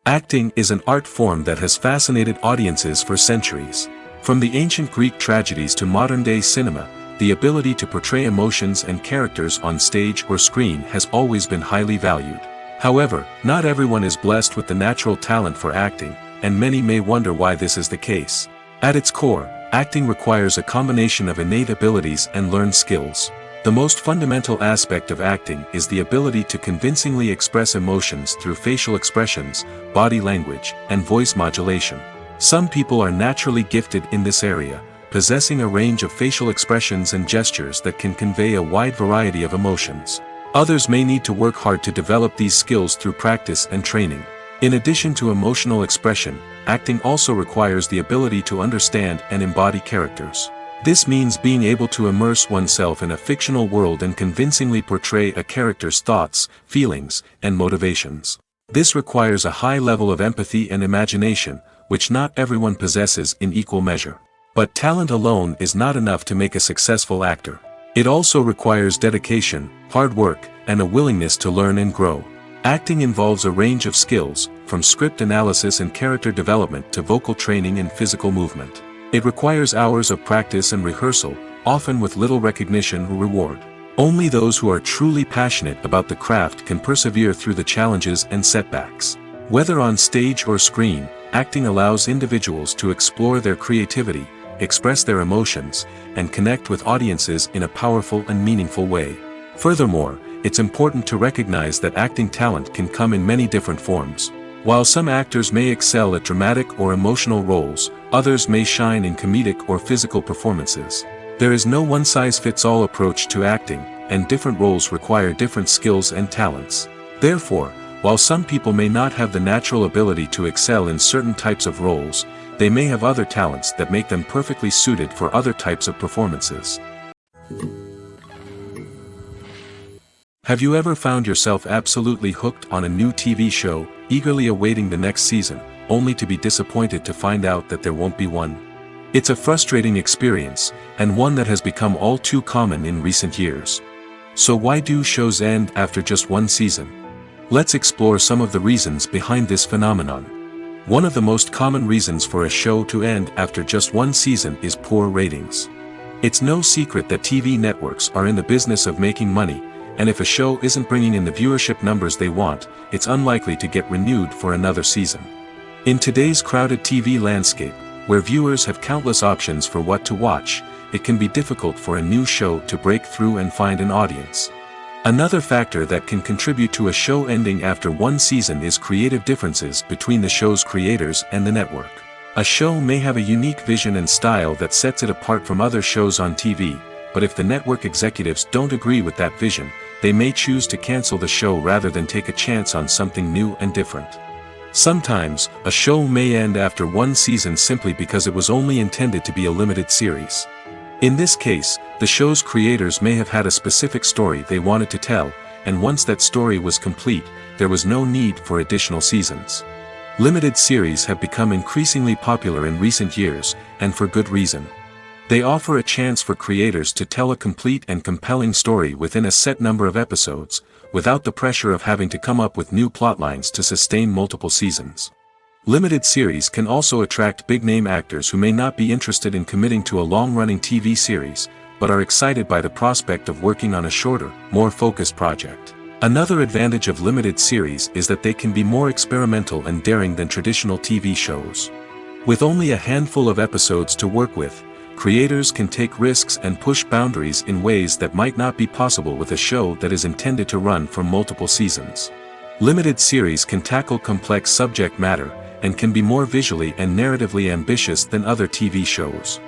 Acting is an art form that has fascinated audiences for centuries. From the ancient Greek tragedies to modern-day cinema, the ability to portray emotions and characters on stage or screen has always been highly valued. However, not everyone is blessed with the natural talent for acting, and many may wonder why this is the case. At its core, acting requires a combination of innate abilities and learned skills. The most fundamental aspect of acting is the ability to convincingly express emotions through facial expressions, body language, and voice modulation. Some people are naturally gifted in this area, possessing a range of facial expressions and gestures that can convey a wide variety of emotions. Others may need to work hard to develop these skills through practice and training. In addition to emotional expression, acting also requires the ability to understand and embody characters. This means being able to immerse oneself in a fictional world and convincingly portray a character's thoughts, feelings, and motivations. This requires a high level of empathy and imagination, which not everyone possesses in equal measure. But talent alone is not enough to make a successful actor. It also requires dedication, hard work, and a willingness to learn and grow. Acting involves a range of skills, from script analysis and character development to vocal training and physical movement. It requires hours of practice and rehearsal, often with little recognition or reward. Only those who are truly passionate about the craft can persevere through the challenges and setbacks. Whether on stage or screen, acting allows individuals to explore their creativity, express their emotions, and connect with audiences in a powerful and meaningful way. Furthermore, it's important to recognize that acting talent can come in many different forms. While some actors may excel at dramatic or emotional roles, others may shine in comedic or physical performances. There is no one-size-fits-all approach to acting, and different roles require different skills and talents. Therefore, while some people may not have the natural ability to excel in certain types of roles, they may have other talents that make them perfectly suited for other types of performances. Have you ever found yourself absolutely hooked on a new TV show, eagerly awaiting the next season, only to be disappointed to find out that there won't be one? It's a frustrating experience, and one that has become all too common in recent years. So why do shows end after just one season? Let's explore some of the reasons behind this phenomenon. One of the most common reasons for a show to end after just one season is poor ratings. It's no secret that TV networks are in the business of making money, and if a show isn't bringing in the viewership numbers they want, it's unlikely to get renewed for another season. In today's crowded TV landscape, where viewers have countless options for what to watch, it can be difficult for a new show to break through and find an audience. Another factor that can contribute to a show ending after one season is creative differences between the show's creators and the network. A show may have a unique vision and style that sets it apart from other shows on TV, but if the network executives don't agree with that vision, they may choose to cancel the show rather than take a chance on something new and different. Sometimes, a show may end after one season simply because it was only intended to be a limited series. In this case, the show's creators may have had a specific story they wanted to tell, and once that story was complete, there was no need for additional seasons. Limited series have become increasingly popular in recent years, and for good reason. They offer a chance for creators to tell a complete and compelling story within a set number of episodes, without the pressure of having to come up with new plotlines to sustain multiple seasons. Limited series can also attract big-name actors who may not be interested in committing to a long-running TV series, but are excited by the prospect of working on a shorter, more focused project. Another advantage of limited series is that they can be more experimental and daring than traditional TV shows. With only a handful of episodes to work with, creators can take risks and push boundaries in ways that might not be possible with a show that is intended to run for multiple seasons. Limited series can tackle complex subject matter, and can be more visually and narratively ambitious than other TV shows.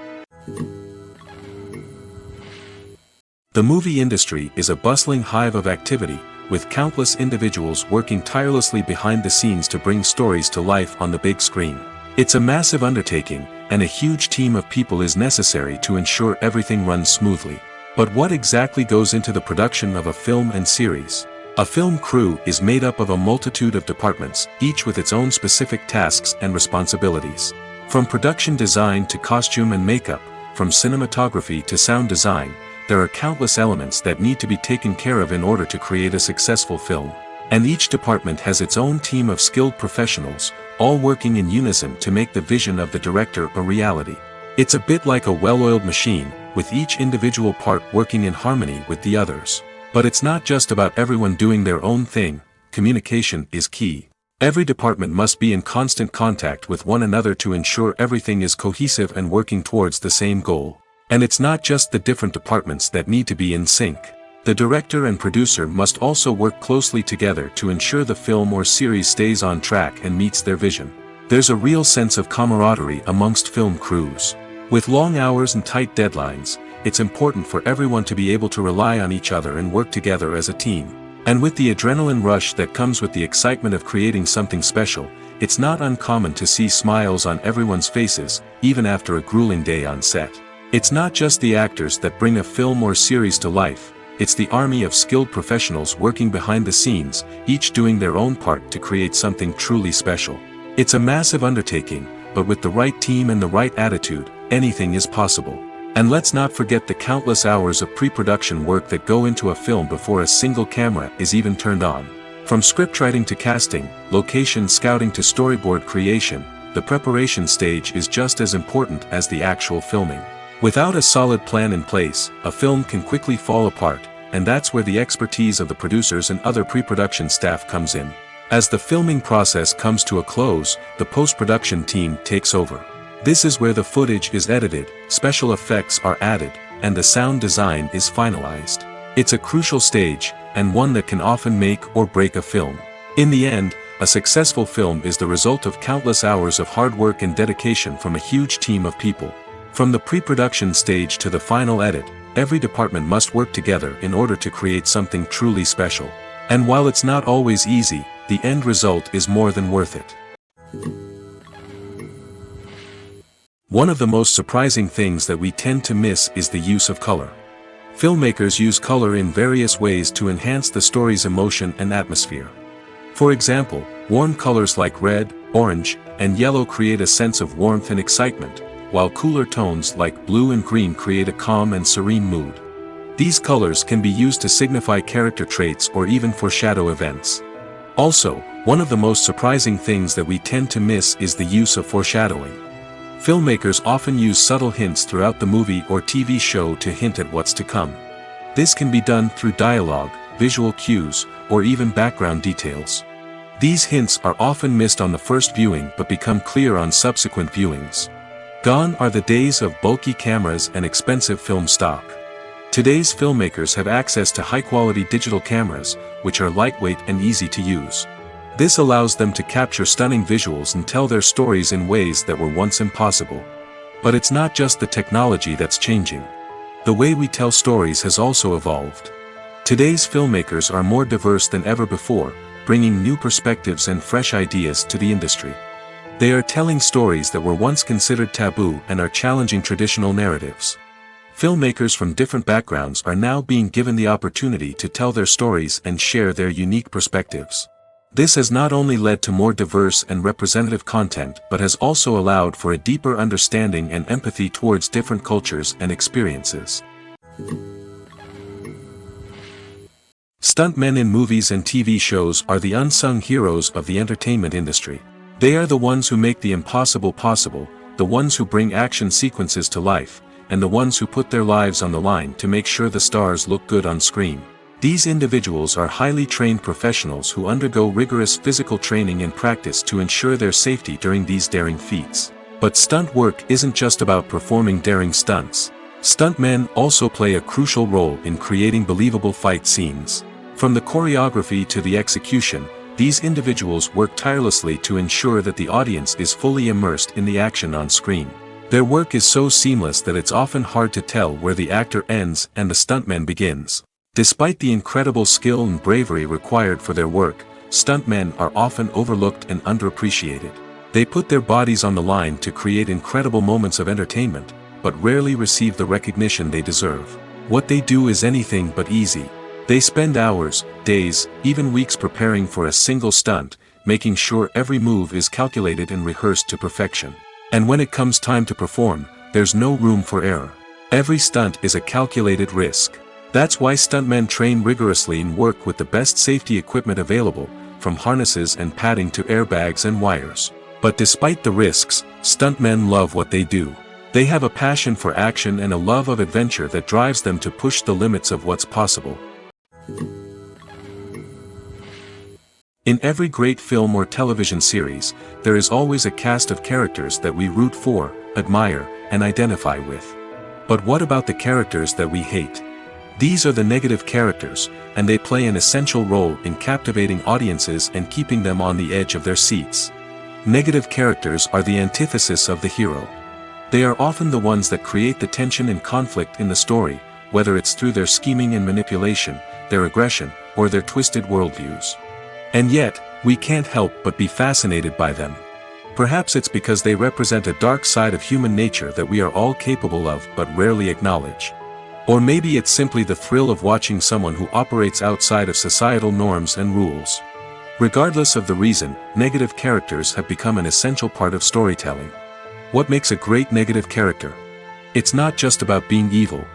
The movie industry is a bustling hive of activity, with countless individuals working tirelessly behind the scenes to bring stories to life on the big screen. It's a massive undertaking, and a huge team of people is necessary to ensure everything runs smoothly. But what exactly goes into the production of a film and series? A film crew is made up of a multitude of departments, each with its own specific tasks and responsibilities. From production design to costume and makeup, from cinematography to sound design, there are countless elements that need to be taken care of in order to create a successful film. And each department has its own team of skilled professionals, all working in unison to make the vision of the director a reality. It's a bit like a well-oiled machine, with each individual part working in harmony with the others. But it's not just about everyone doing their own thing. Communication is key. Every department must be in constant contact with one another to ensure everything is cohesive and working towards the same goal. And it's not just the different departments that need to be in sync. The director and producer must also work closely together to ensure the film or series stays on track and meets their vision. There's a real sense of camaraderie amongst film crews. With long hours and tight deadlines, it's important for everyone to be able to rely on each other and work together as a team. And with the adrenaline rush that comes with the excitement of creating something special, it's not uncommon to see smiles on everyone's faces, even after a grueling day on set. It's not just the actors that bring a film or series to life, it's the army of skilled professionals working behind the scenes, each doing their own part to create something truly special. It's a massive undertaking, but with the right team and the right attitude, anything is possible. And let's not forget the countless hours of pre-production work that go into a film before a single camera is even turned on. From scriptwriting to casting, location scouting to storyboard creation, the preparation stage is just as important as the actual filming. Without a solid plan in place, a film can quickly fall apart, and that's where the expertise of the producers and other pre-production staff comes in. As the filming process comes to a close, the post-production team takes over. This is where the footage is edited, special effects are added, and the sound design is finalized. It's a crucial stage, and one that can often make or break a film. In the end, a successful film is the result of countless hours of hard work and dedication from a huge team of people. From the pre-production stage to the final edit, every department must work together in order to create something truly special. And while it's not always easy, the end result is more than worth it. One of the most surprising things that we tend to miss is the use of color. Filmmakers use color in various ways to enhance the story's emotion and atmosphere. For example, warm colors like red, orange, and yellow create a sense of warmth and excitement, while cooler tones like blue and green create a calm and serene mood. These colors can be used to signify character traits or even foreshadow events. Also, one of the most surprising things that we tend to miss is the use of foreshadowing. Filmmakers often use subtle hints throughout the movie or TV show to hint at what's to come. This can be done through dialogue, visual cues, or even background details. These hints are often missed on the first viewing but become clear on subsequent viewings. Gone are the days of bulky cameras and expensive film stock. Today's filmmakers have access to high-quality digital cameras, which are lightweight and easy to use. This allows them to capture stunning visuals and tell their stories in ways that were once impossible. But it's not just the technology that's changing. The way we tell stories has also evolved. Today's filmmakers are more diverse than ever before, bringing new perspectives and fresh ideas to the industry. They are telling stories that were once considered taboo and are challenging traditional narratives. Filmmakers from different backgrounds are now being given the opportunity to tell their stories and share their unique perspectives. This has not only led to more diverse and representative content but has also allowed for a deeper understanding and empathy towards different cultures and experiences. Stuntmen in movies and TV shows are the unsung heroes of the entertainment industry. They are the ones who make the impossible possible, the ones who bring action sequences to life, and the ones who put their lives on the line to make sure the stars look good on screen. These individuals are highly trained professionals who undergo rigorous physical training and practice to ensure their safety during these daring feats. But stunt work isn't just about performing daring stunts. Stuntmen also play a crucial role in creating believable fight scenes. From the choreography to the execution, these individuals work tirelessly to ensure that the audience is fully immersed in the action on screen. Their work is so seamless that it's often hard to tell where the actor ends and the stuntman begins. Despite the incredible skill and bravery required for their work, stuntmen are often overlooked and underappreciated. They put their bodies on the line to create incredible moments of entertainment, but rarely receive the recognition they deserve. What they do is anything but easy. They spend hours, days, even weeks preparing for a single stunt, making sure every move is calculated and rehearsed to perfection. And when it comes time to perform, there's no room for error. Every stunt is a calculated risk. That's why stuntmen train rigorously and work with the best safety equipment available, from harnesses and padding to airbags and wires. But despite the risks, stuntmen love what they do. They have a passion for action and a love of adventure that drives them to push the limits of what's possible. In every great film or television series, there is always a cast of characters that we root for, admire, and identify with. But what about the characters that we hate? These are the negative characters, and they play an essential role in captivating audiences and keeping them on the edge of their seats. Negative characters are the antithesis of the hero. They are often the ones that create the tension and conflict in the story, whether it's through their scheming and manipulation, their aggression, or their twisted worldviews. And yet, we can't help but be fascinated by them. Perhaps it's because they represent a dark side of human nature that we are all capable of but rarely acknowledge. Or maybe it's simply the thrill of watching someone who operates outside of societal norms and rules. Regardless of the reason, negative characters have become an essential part of storytelling. What makes a great negative character? It's not just about being evil.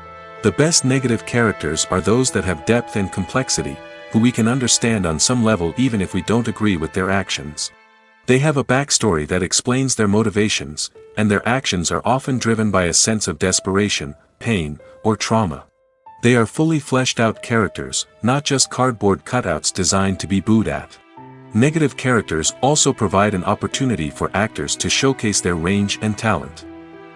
The best negative characters are those that have depth and complexity, who we can understand on some level even if we don't agree with their actions. They have a backstory that explains their motivations, and their actions are often driven by a sense of desperation, pain, or trauma. They are fully fleshed out characters, not just cardboard cutouts designed to be booed at. Negative characters also provide an opportunity for actors to showcase their range and talent.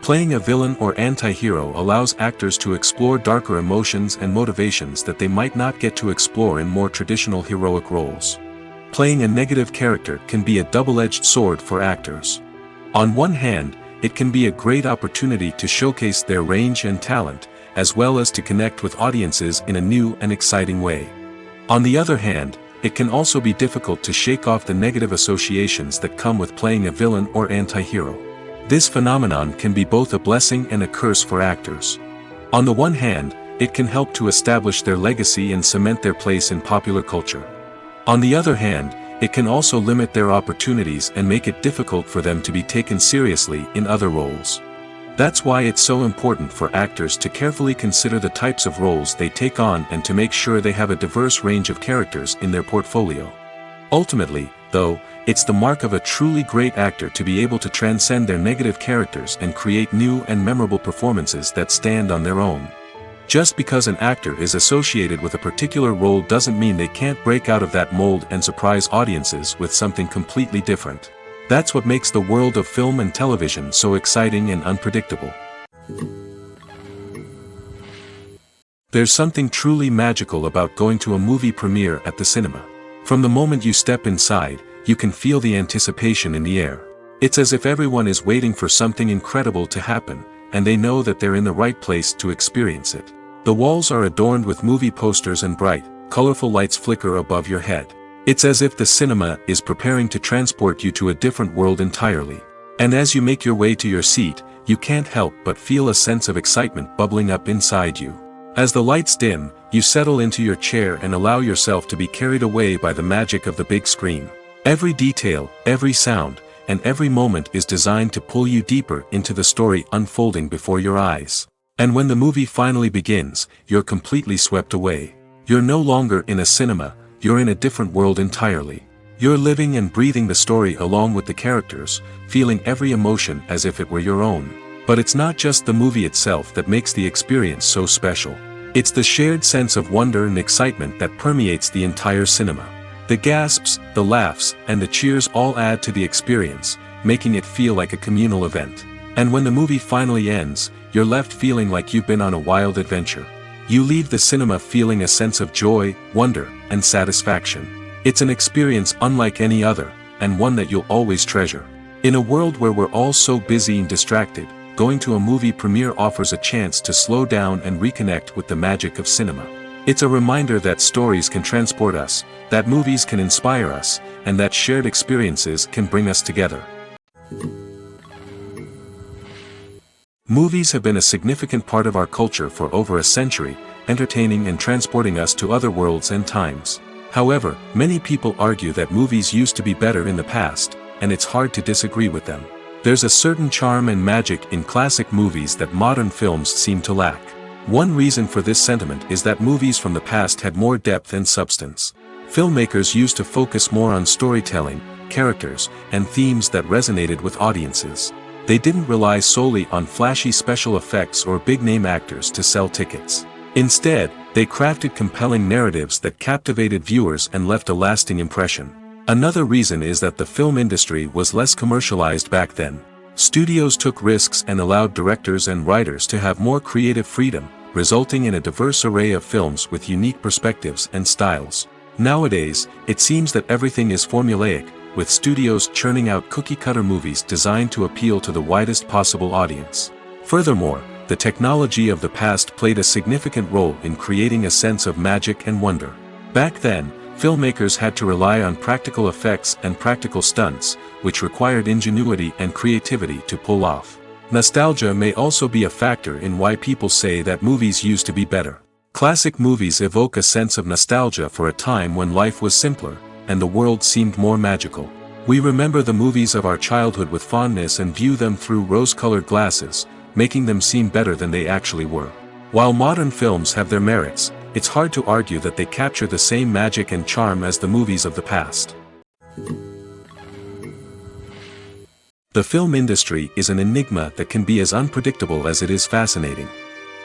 Playing a villain or anti-hero allows actors to explore darker emotions and motivations that they might not get to explore in more traditional heroic roles. Playing a negative character can be a double-edged sword for actors. On one hand, it can be a great opportunity to showcase their range and talent, as well as to connect with audiences in a new and exciting way. On the other hand, it can also be difficult to shake off the negative associations that come with playing a villain or anti-hero. This phenomenon can be both a blessing and a curse for actors. On the one hand, it can help to establish their legacy and cement their place in popular culture. On the other hand, it can also limit their opportunities and make it difficult for them to be taken seriously in other roles. That's why it's so important for actors to carefully consider the types of roles they take on and to make sure they have a diverse range of characters in their portfolio. Ultimately, though, it's the mark of a truly great actor to be able to transcend their negative characters and create new and memorable performances that stand on their own. Just because an actor is associated with a particular role doesn't mean they can't break out of that mold and surprise audiences with something completely different. That's what makes the world of film and television so exciting and unpredictable. There's something truly magical about going to a movie premiere at the cinema. From the moment you step inside, you can feel the anticipation in the air. It's as if everyone is waiting for something incredible to happen, and they know that they're in the right place to experience it. The walls are adorned with movie posters and bright, colorful lights flicker above your head. It's as if the cinema is preparing to transport you to a different world entirely. And as you make your way to your seat, you can't help but feel a sense of excitement bubbling up inside you. As the lights dim, you settle into your chair and allow yourself to be carried away by the magic of the big screen. Every detail, every sound, and every moment is designed to pull you deeper into the story unfolding before your eyes. And when the movie finally begins, you're completely swept away. You're no longer in a cinema, you're in a different world entirely. You're living and breathing the story along with the characters, feeling every emotion as if it were your own. But it's not just the movie itself that makes the experience so special. It's the shared sense of wonder and excitement that permeates the entire cinema. The gasps, the laughs, and the cheers all add to the experience, making it feel like a communal event. And when the movie finally ends, you're left feeling like you've been on a wild adventure. You leave the cinema feeling a sense of joy, wonder, and satisfaction. It's an experience unlike any other, and one that you'll always treasure. In a world where we're all so busy and distracted, going to a movie premiere offers a chance to slow down and reconnect with the magic of cinema. It's a reminder that stories can transport us, that movies can inspire us, and that shared experiences can bring us together. Movies have been a significant part of our culture for over a century, entertaining and transporting us to other worlds and times. However, many people argue that movies used to be better in the past, and it's hard to disagree with them. There's a certain charm and magic in classic movies that modern films seem to lack. One reason for this sentiment is that movies from the past had more depth and substance. Filmmakers used to focus more on storytelling, characters, and themes that resonated with audiences. They didn't rely solely on flashy special effects or big-name actors to sell tickets. Instead, they crafted compelling narratives that captivated viewers and left a lasting impression. Another reason is that the film industry was less commercialized back then. Studios took risks and allowed directors and writers to have more creative freedom, resulting in a diverse array of films with unique perspectives and styles. Nowadays, it seems that everything is formulaic, with studios churning out cookie-cutter movies designed to appeal to the widest possible audience. Furthermore, the technology of the past played a significant role in creating a sense of magic and wonder. Back then, filmmakers had to rely on practical effects and practical stunts, which required ingenuity and creativity to pull off. Nostalgia may also be a factor in why people say that movies used to be better. Classic movies evoke a sense of nostalgia for a time when life was simpler, and the world seemed more magical. We remember the movies of our childhood with fondness and view them through rose-colored glasses, making them seem better than they actually were. While modern films have their merits, it's hard to argue that they capture the same magic and charm as the movies of the past. The film industry is an enigma that can be as unpredictable as it is fascinating.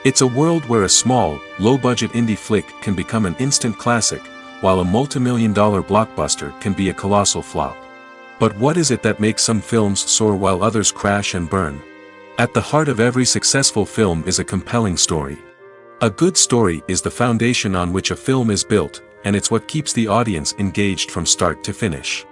It's a world where a small, low-budget indie flick can become an instant classic, while a multi-million-dollar blockbuster can be a colossal flop. But what is it that makes some films soar while others crash and burn? At the heart of every successful film is a compelling story. A good story is the foundation on which a film is built, and it's what keeps the audience engaged from start to finish.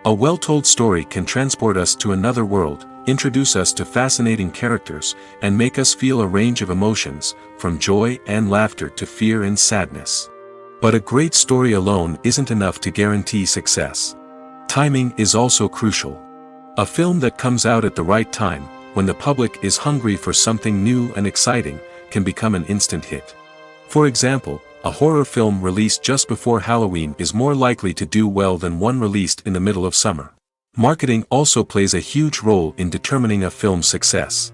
A well-told story can transport us to another world, introduce us to fascinating characters, and make us feel a range of emotions, from joy and laughter to fear and sadness. But a great story alone isn't enough to guarantee success. Timing is also crucial. A film that comes out at the right time, when the public is hungry for something new and exciting, can become an instant hit. For example, a horror film released just before Halloween is more likely to do well than one released in the middle of summer. Marketing also plays a huge role in determining a film's success.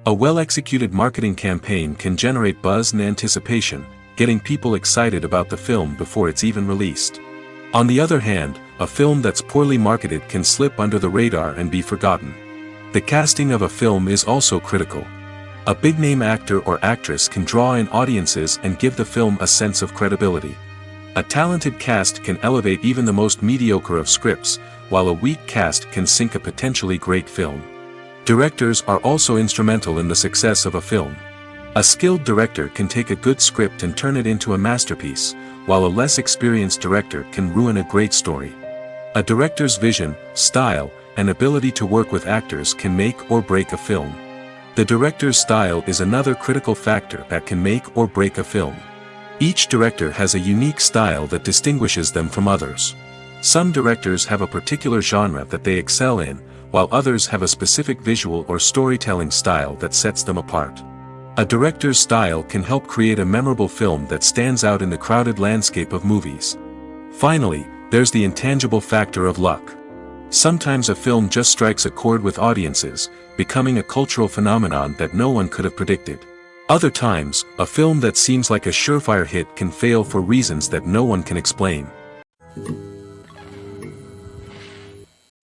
A well-executed marketing campaign can generate buzz and anticipation, getting people excited about the film before it's even released. On the other hand, a film that's poorly marketed can slip under the radar and be forgotten. The casting of a film is also critical. A big-name actor or actress can draw in audiences and give the film a sense of credibility. A talented cast can elevate even the most mediocre of scripts, while a weak cast can sink a potentially great film. Directors are also instrumental in the success of a film. A skilled director can take a good script and turn it into a masterpiece, while a less experienced director can ruin a great story. A director's vision, style, and ability to work with actors can make or break a film. The director's style is another critical factor that can make or break a film. Each director has a unique style that distinguishes them from others. Some directors have a particular genre that they excel in, while others have a specific visual or storytelling style that sets them apart. A director's style can help create a memorable film that stands out in the crowded landscape of movies. Finally, there's the intangible factor of luck. Sometimes a film just strikes a chord with audiences, becoming a cultural phenomenon that no one could have predicted. Other times, a film that seems like a surefire hit can fail for reasons that no one can explain.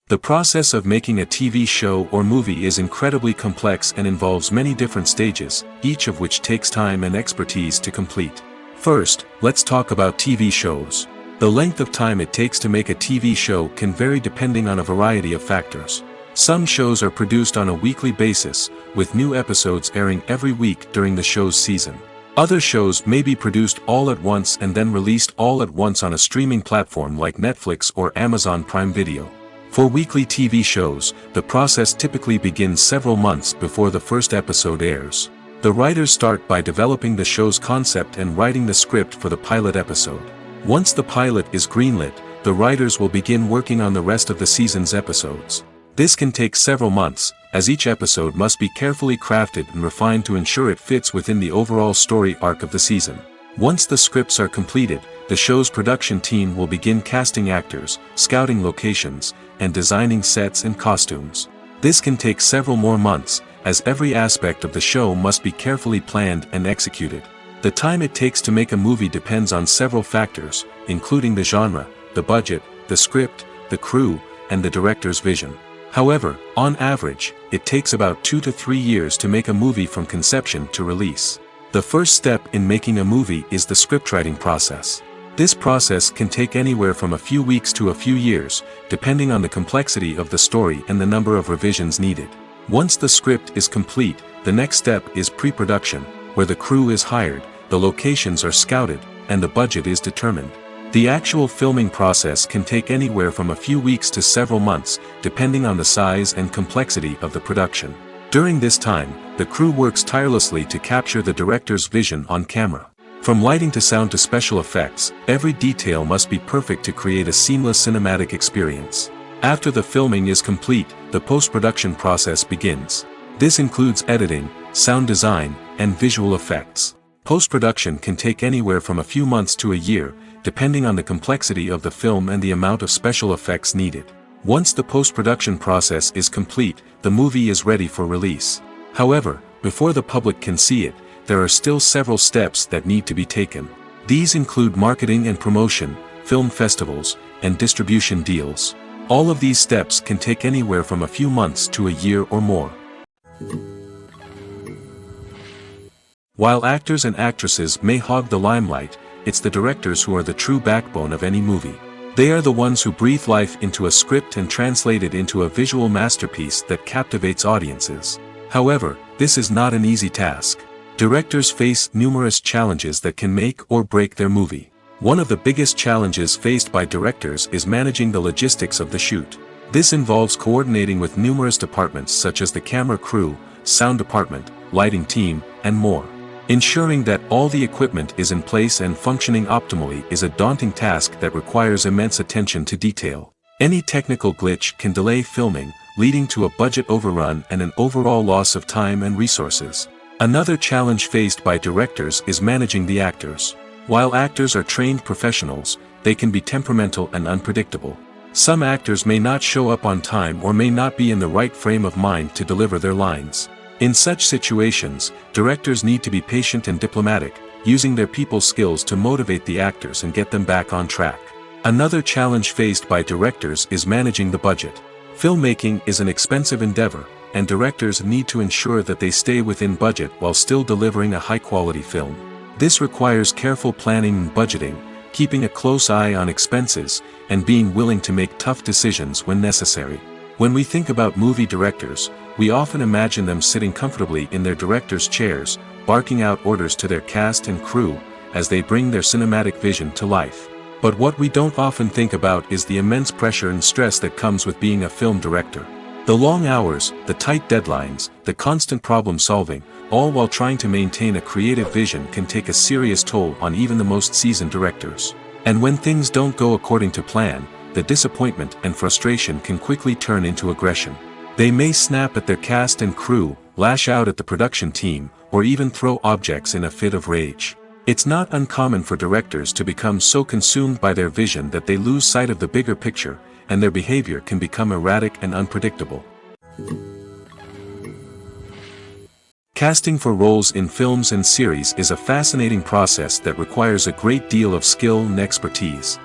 The process of making a TV show or movie is incredibly complex and involves many different stages, each of which takes time and expertise to complete. First, let's talk about TV shows. The length of time it takes to make a TV show can vary depending on a variety of factors. Some shows are produced on a weekly basis, with new episodes airing every week during the show's season. Other shows may be produced all at once and then released all at once on a streaming platform like Netflix or Amazon Prime Video. For weekly TV shows, the process typically begins several months before the first episode airs. The writers start by developing the show's concept and writing the script for the pilot episode. Once the pilot is greenlit, the writers will begin working on the rest of the season's episodes. This can take several months, as each episode must be carefully crafted and refined to ensure it fits within the overall story arc of the season. Once the scripts are completed, the show's production team will begin casting actors, scouting locations, and designing sets and costumes. This can take several more months, as every aspect of the show must be carefully planned and executed. The time it takes to make a movie depends on several factors, including the genre, the budget, the script, the crew, and the director's vision. However, on average, it takes about 2 to 3 years to make a movie from conception to release. The first step in making a movie is the scriptwriting process. This process can take anywhere from a few weeks to a few years, depending on the complexity of the story and the number of revisions needed. Once the script is complete, the next step is pre-production, where the crew is hired, the locations are scouted, and the budget is determined. The actual filming process can take anywhere from a few weeks to several months, depending on the size and complexity of the production. During this time, the crew works tirelessly to capture the director's vision on camera. From lighting to sound to special effects, every detail must be perfect to create a seamless cinematic experience. After the filming is complete, the post-production process begins. This includes editing, sound design, and visual effects. Post-production can take anywhere from a few months to a year, depending on the complexity of the film and the amount of special effects needed. Once the post-production process is complete, the movie is ready for release. However, before the public can see it, there are still several steps that need to be taken. These include marketing and promotion, film festivals, and distribution deals. All of these steps can take anywhere from a few months to a year or more. While actors and actresses may hog the limelight, it's the directors who are the true backbone of any movie. They are the ones who breathe life into a script and translate it into a visual masterpiece that captivates audiences. However, this is not an easy task. Directors face numerous challenges that can make or break their movie. One of the biggest challenges faced by directors is managing the logistics of the shoot. This involves coordinating with numerous departments such as the camera crew, sound department, lighting team, and more. Ensuring that all the equipment is in place and functioning optimally is a daunting task that requires immense attention to detail. Any technical glitch can delay filming, leading to a budget overrun and an overall loss of time and resources. Another challenge faced by directors is managing the actors. While actors are trained professionals, they can be temperamental and unpredictable. Some actors may not show up on time or may not be in the right frame of mind to deliver their lines. In such situations, directors need to be patient and diplomatic, using their people skills to motivate the actors and get them back on track. Another challenge faced by directors is managing the budget. Filmmaking is an expensive endeavor, and directors need to ensure that they stay within budget while still delivering a high-quality film. This requires careful planning and budgeting, keeping a close eye on expenses, and being willing to make tough decisions when necessary. When we think about movie directors, we often imagine them sitting comfortably in their director's chairs, barking out orders to their cast and crew, as they bring their cinematic vision to life. But what we don't often think about is the immense pressure and stress that comes with being a film director. The long hours, the tight deadlines, the constant problem solving, all while trying to maintain a creative vision can take a serious toll on even the most seasoned directors. And when things don't go according to plan, the disappointment and frustration can quickly turn into aggression. They may snap at their cast and crew, lash out at the production team, or even throw objects in a fit of rage. It's not uncommon for directors to become so consumed by their vision that they lose sight of the bigger picture, and their behavior can become erratic and unpredictable. Casting for roles in films and series is a fascinating process that requires a great deal of skill and expertise.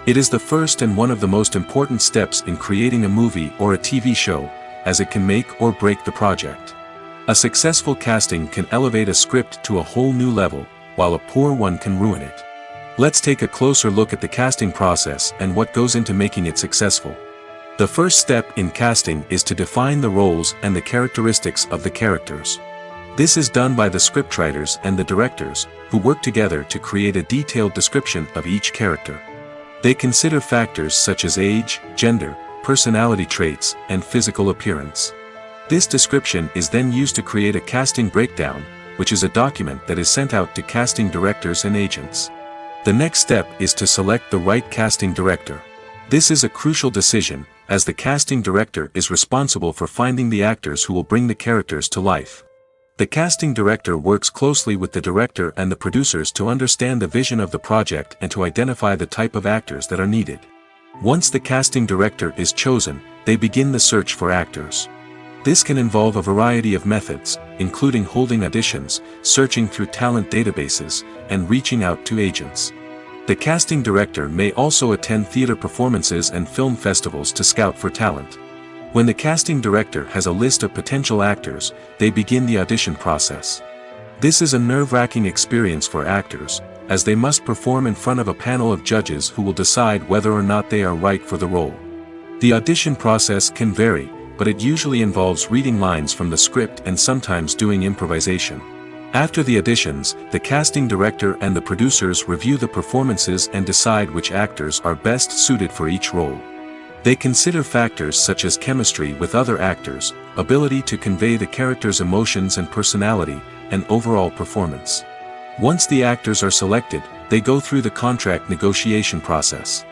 It is the first and one of the most important steps in creating a movie or a TV show, as it can make or break the project. A successful casting can elevate a script to a whole new level, while a poor one can ruin it. Let's take a closer look at the casting process and what goes into making it successful. The first step in casting is to define the roles and the characteristics of the characters. This is done by the scriptwriters and the directors, who work together to create a detailed description of each character. They consider factors such as age, gender, personality traits, and physical appearance. This description is then used to create a casting breakdown, which is a document that is sent out to casting directors and agents. The next step is to select the right casting director. This is a crucial decision, as the casting director is responsible for finding the actors who will bring the characters to life. The casting director works closely with the director and the producers to understand the vision of the project and to identify the type of actors that are needed. Once the casting director is chosen, they begin the search for actors. This can involve a variety of methods, including holding auditions, searching through talent databases, and reaching out to agents. The casting director may also attend theater performances and film festivals to scout for talent. When the casting director has a list of potential actors, they begin the audition process. This is a nerve-wracking experience for actors, as they must perform in front of a panel of judges who will decide whether or not they are right for the role. The audition process can vary, but it usually involves reading lines from the script and sometimes doing improvisation. After the auditions, the casting director and the producers review the performances and decide which actors are best suited for each role. They consider factors such as chemistry with other actors, ability to convey the character's emotions and personality, and overall performance. Once the actors are selected, they go through the contract negotiation process.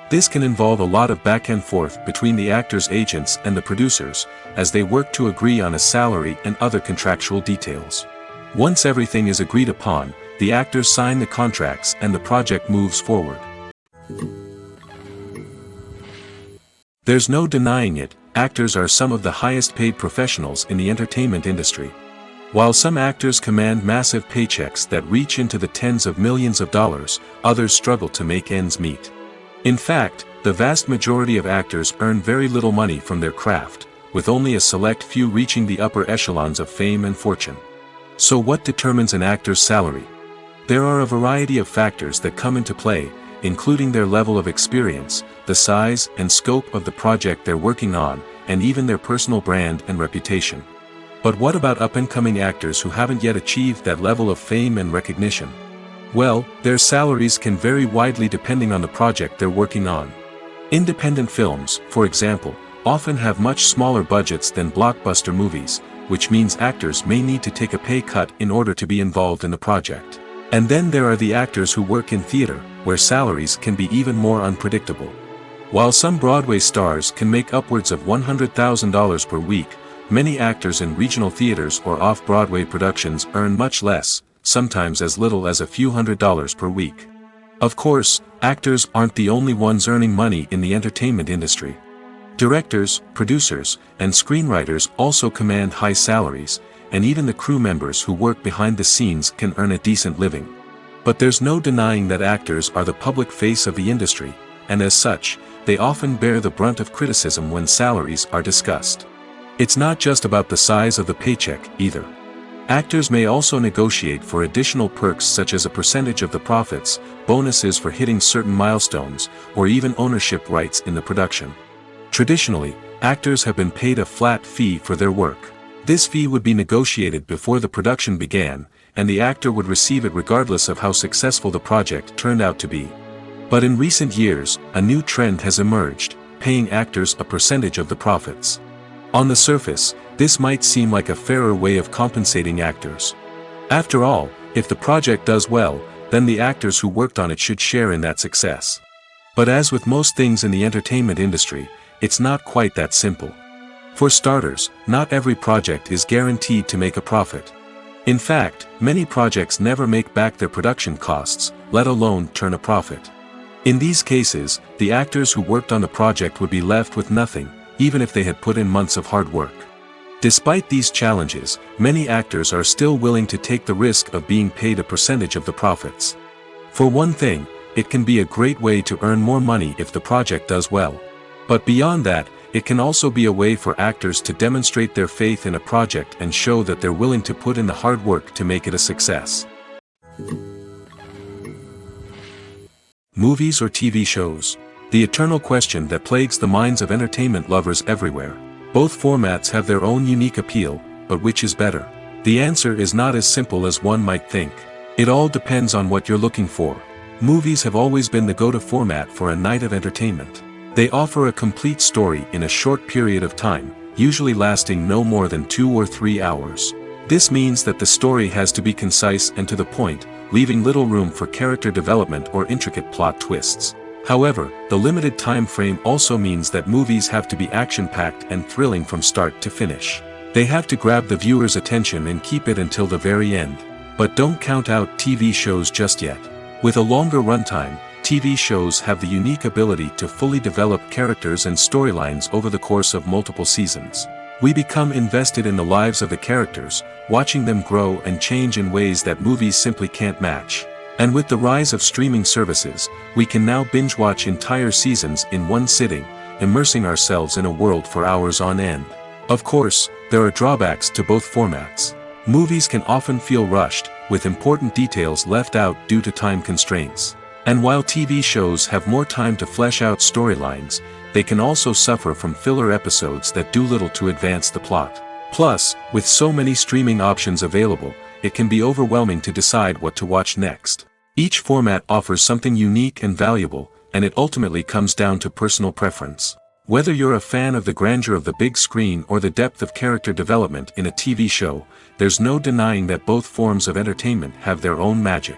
This can involve a lot of back and forth between the actors' agents and the producers, as they work to agree on a salary and other contractual details. Once everything is agreed upon, the actors sign the contracts and the project moves forward. There's no denying it, actors are some of the highest paid professionals in the entertainment industry. While some actors command massive paychecks that reach into the tens of millions of dollars, others struggle to make ends meet. In fact, the vast majority of actors earn very little money from their craft, with only a select few reaching the upper echelons of fame and fortune. So what determines an actor's salary? There are a variety of factors that come into play, including their level of experience, the size and scope of the project they're working on, and even their personal brand and reputation. But what about up-and-coming actors who haven't yet achieved that level of fame and recognition? Well, their salaries can vary widely depending on the project they're working on. Independent films, for example, often have much smaller budgets than blockbuster movies, which means actors may need to take a pay cut in order to be involved in the project. And then there are the actors who work in theater, where salaries can be even more unpredictable. While some Broadway stars can make upwards of $100,000 per week, many actors in regional theaters or off-Broadway productions earn much less, sometimes as little as a few $100s per week. Of course, actors aren't the only ones earning money in the entertainment industry. Directors, producers, and screenwriters also command high salaries, and even the crew members who work behind the scenes can earn a decent living. But there's no denying that actors are the public face of the industry, and as such, they often bear the brunt of criticism when salaries are discussed. It's not just about the size of the paycheck, either. Actors may also negotiate for additional perks such as a percentage of the profits, bonuses for hitting certain milestones, or even ownership rights in the production. Traditionally, actors have been paid a flat fee for their work. This fee would be negotiated before the production began, and the actor would receive it regardless of how successful the project turned out to be. But in recent years, a new trend has emerged, paying actors a percentage of the profits. On the surface, this might seem like a fairer way of compensating actors. After all, if the project does well, then the actors who worked on it should share in that success. But as with most things in the entertainment industry, it's not quite that simple. For starters, not every project is guaranteed to make a profit. In fact, many projects never make back their production costs, let alone turn a profit. In these cases, the actors who worked on the project would be left with nothing, even if they had put in months of hard work. Despite these challenges, many actors are still willing to take the risk of being paid a percentage of the profits. For one thing, it can be a great way to earn more money if the project does well. But beyond that, it can also be a way for actors to demonstrate their faith in a project and show that they're willing to put in the hard work to make it a success. Movies or TV shows? The eternal question that plagues the minds of entertainment lovers everywhere. Both formats have their own unique appeal, but which is better? The answer is not as simple as one might think. It all depends on what you're looking for. Movies have always been the go-to format for a night of entertainment. They offer a complete story in a short period of time, usually lasting no more than 2 or 3 hours. This means that the story has to be concise and to the point, leaving little room for character development or intricate plot twists. However, the limited time frame also means that movies have to be action-packed and thrilling from start to finish. They have to grab the viewer's attention and keep it until the very end. But don't count out TV shows just yet. With a longer runtime, TV shows have the unique ability to fully develop characters and storylines over the course of multiple seasons. We become invested in the lives of the characters, watching them grow and change in ways that movies simply can't match. And with the rise of streaming services, we can now binge-watch entire seasons in one sitting, immersing ourselves in a world for hours on end. Of course, there are drawbacks to both formats. Movies can often feel rushed, with important details left out due to time constraints. And while TV shows have more time to flesh out storylines, they can also suffer from filler episodes that do little to advance the plot. Plus, with so many streaming options available, it can be overwhelming to decide what to watch next. Each format offers something unique and valuable, and it ultimately comes down to personal preference. Whether you're a fan of the grandeur of the big screen or the depth of character development in a TV show, there's no denying that both forms of entertainment have their own magic.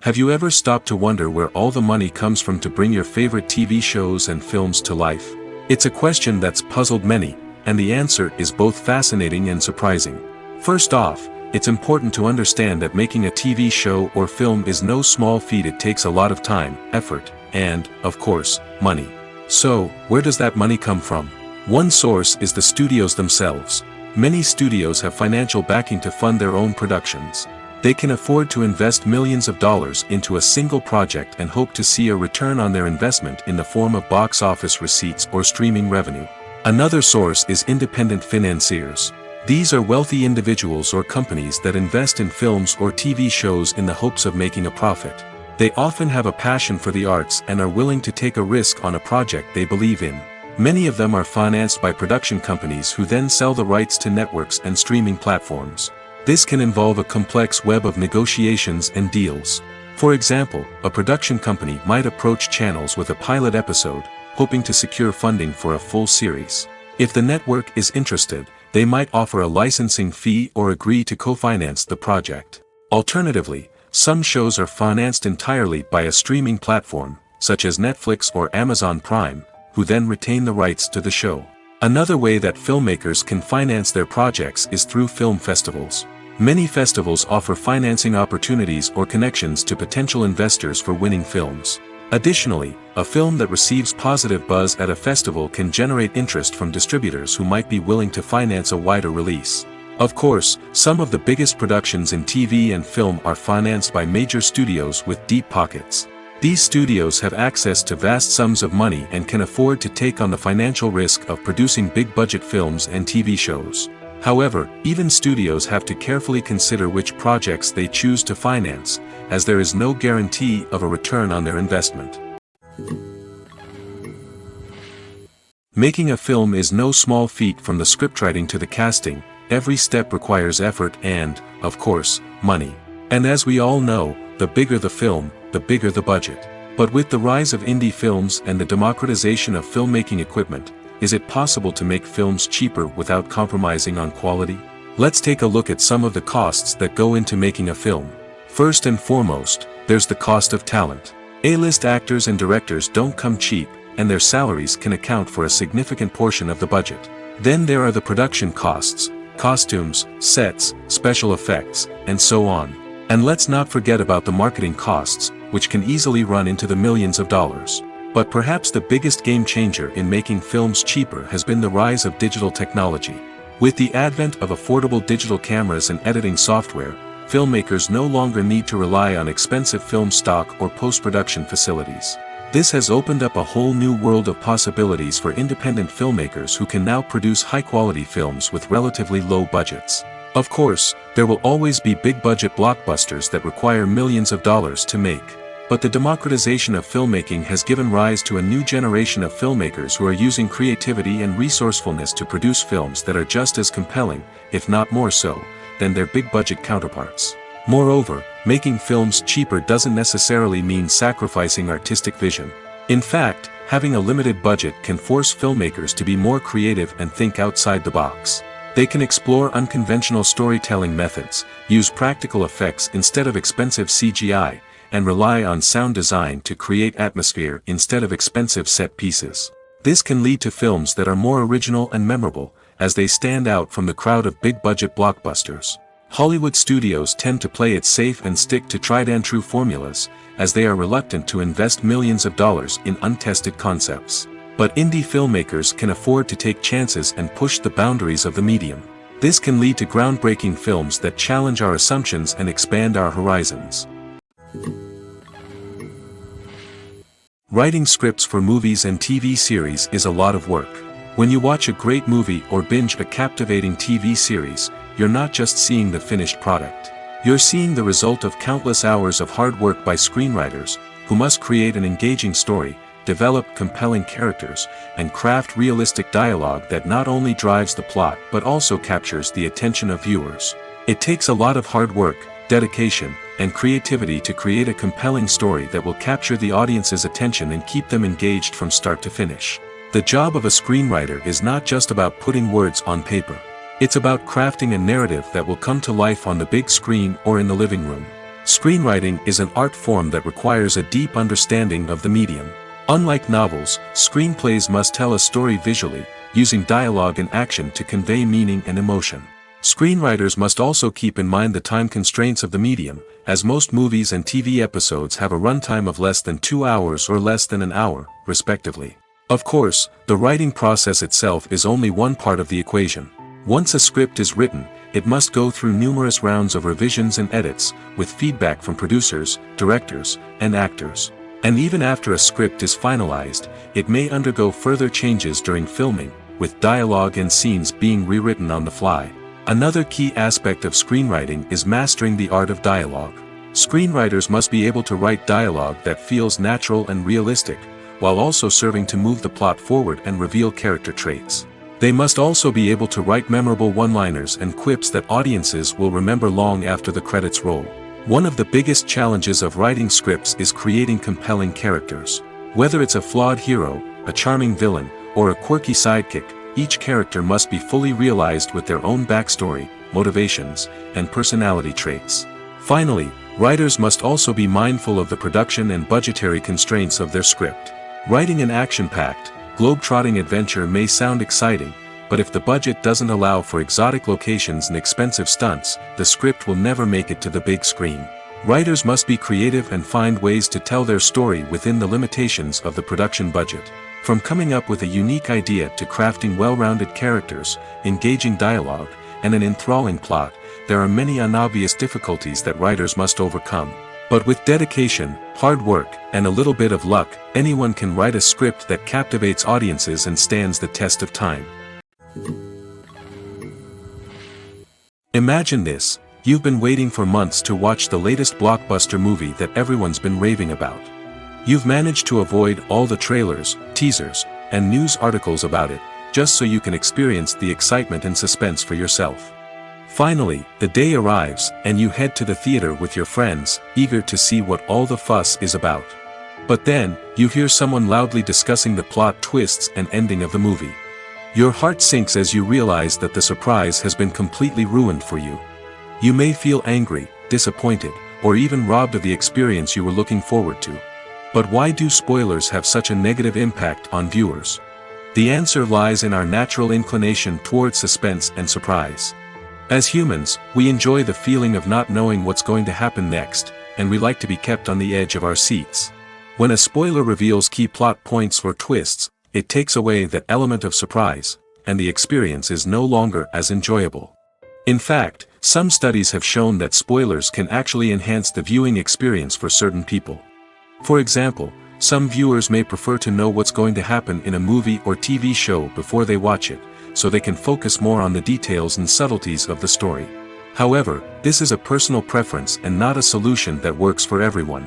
Have you ever stopped to wonder where all the money comes from to bring your favorite TV shows and films to life? It's a question that's puzzled many, and the answer is both fascinating and surprising. First off, it's important to understand that making a TV show or film is no small feat. It takes a lot of time, effort, and, of course, money. So, where does that money come from? One source is the studios themselves. Many studios have financial backing to fund their own productions. They can afford to invest millions of dollars into a single project and hope to see a return on their investment in the form of box office receipts or streaming revenue. Another source is independent financiers. These are wealthy individuals or companies that invest in films or TV shows in the hopes of making a profit. They often have a passion for the arts and are willing to take a risk on a project they believe in. Many of them are financed by production companies who then sell the rights to networks and streaming platforms. This can involve a complex web of negotiations and deals. For example, a production company might approach channels with a pilot episode, hoping to secure funding for a full series. If the network is interested, they might offer a licensing fee or agree to co-finance the project. Alternatively, some shows are financed entirely by a streaming platform, such as Netflix or Amazon Prime, who then retain the rights to the show. Another way that filmmakers can finance their projects is through film festivals. Many festivals offer financing opportunities or connections to potential investors for winning films. Additionally, a film that receives positive buzz at a festival can generate interest from distributors who might be willing to finance a wider release. Of course, some of the biggest productions in TV and film are financed by major studios with deep pockets. These studios have access to vast sums of money and can afford to take on the financial risk of producing big-budget films and TV shows. However, even studios have to carefully consider which projects they choose to finance, as there is no guarantee of a return on their investment. Making a film is no small feat. From the scriptwriting to the casting, every step requires effort and, of course, money. And as we all know, the bigger the film, the bigger the budget. But with the rise of indie films and the democratization of filmmaking equipment, is it possible to make films cheaper without compromising on quality? Let's take a look at some of the costs that go into making a film. First and foremost, there's the cost of talent. A-list actors and directors don't come cheap, and their salaries can account for a significant portion of the budget. Then there are the production costs, costumes, sets, special effects, and so on. And let's not forget about the marketing costs, which can easily run into the millions of dollars. But perhaps the biggest game changer in making films cheaper has been the rise of digital technology. With the advent of affordable digital cameras and editing software, filmmakers no longer need to rely on expensive film stock or post-production facilities. This has opened up a whole new world of possibilities for independent filmmakers who can now produce high-quality films with relatively low budgets. Of course, there will always be big-budget blockbusters that require millions of dollars to make. But the democratization of filmmaking has given rise to a new generation of filmmakers who are using creativity and resourcefulness to produce films that are just as compelling, if not more so, than their big-budget counterparts. Moreover, making films cheaper doesn't necessarily mean sacrificing artistic vision. In fact, having a limited budget can force filmmakers to be more creative and think outside the box. They can explore unconventional storytelling methods, use practical effects instead of expensive CGI, and rely on sound design to create atmosphere instead of expensive set pieces. This can lead to films that are more original and memorable, as they stand out from the crowd of big-budget blockbusters. Hollywood studios tend to play it safe and stick to tried-and-true formulas, as they are reluctant to invest millions of dollars in untested concepts. But indie filmmakers can afford to take chances and push the boundaries of the medium. This can lead to groundbreaking films that challenge our assumptions and expand our horizons. Writing scripts for movies and TV series is a lot of work. When you watch a great movie or binge a captivating TV series, you're not just seeing the finished product. You're seeing the result of countless hours of hard work by screenwriters, who must create an engaging story, develop compelling characters, and craft realistic dialogue that not only drives the plot but also captures the attention of viewers. It takes a lot of hard work, dedication, and creativity to create a compelling story that will capture the audience's attention and keep them engaged from start to finish. The job of a screenwriter is not just about putting words on paper. It's about crafting a narrative that will come to life on the big screen or in the living room. Screenwriting is an art form that requires a deep understanding of the medium. Unlike novels, screenplays must tell a story visually, using dialogue and action to convey meaning and emotion. Screenwriters must also keep in mind the time constraints of the medium, as most movies and TV episodes have a runtime of less than 2 hours or less than an hour, respectively. Of course, the writing process itself is only one part of the equation. Once a script is written, it must go through numerous rounds of revisions and edits, with feedback from producers, directors, and actors. And even after a script is finalized, it may undergo further changes during filming, with dialogue and scenes being rewritten on the fly. Another key aspect of screenwriting is mastering the art of dialogue. Screenwriters must be able to write dialogue that feels natural and realistic, while also serving to move the plot forward and reveal character traits. They must also be able to write memorable one-liners and quips that audiences will remember long after the credits roll. One of the biggest challenges of writing scripts is creating compelling characters. Whether it's a flawed hero, a charming villain, or a quirky sidekick, each character must be fully realized with their own backstory, motivations, and personality traits. Finally, writers must also be mindful of the production and budgetary constraints of their script. Writing an action-packed, globe-trotting adventure may sound exciting, but if the budget doesn't allow for exotic locations and expensive stunts, the script will never make it to the big screen. Writers must be creative and find ways to tell their story within the limitations of the production budget. From coming up with a unique idea to crafting well-rounded characters, engaging dialogue, and an enthralling plot, there are many unobvious difficulties that writers must overcome. But with dedication, hard work, and a little bit of luck, anyone can write a script that captivates audiences and stands the test of time. Imagine this: you've been waiting for months to watch the latest blockbuster movie that everyone's been raving about. You've managed to avoid all the trailers, teasers, and news articles about it, just so you can experience the excitement and suspense for yourself. Finally, the day arrives, and you head to the theater with your friends, eager to see what all the fuss is about. But then, you hear someone loudly discussing the plot twists and ending of the movie. Your heart sinks as you realize that the surprise has been completely ruined for you. You may feel angry, disappointed, or even robbed of the experience you were looking forward to. But why do spoilers have such a negative impact on viewers? The answer lies in our natural inclination towards suspense and surprise. As humans, we enjoy the feeling of not knowing what's going to happen next, and we like to be kept on the edge of our seats. When a spoiler reveals key plot points or twists, it takes away that element of surprise, and the experience is no longer as enjoyable. In fact, some studies have shown that spoilers can actually enhance the viewing experience for certain people. For example, some viewers may prefer to know what's going to happen in a movie or TV show before they watch it, so they can focus more on the details and subtleties of the story. However, this is a personal preference and not a solution that works for everyone.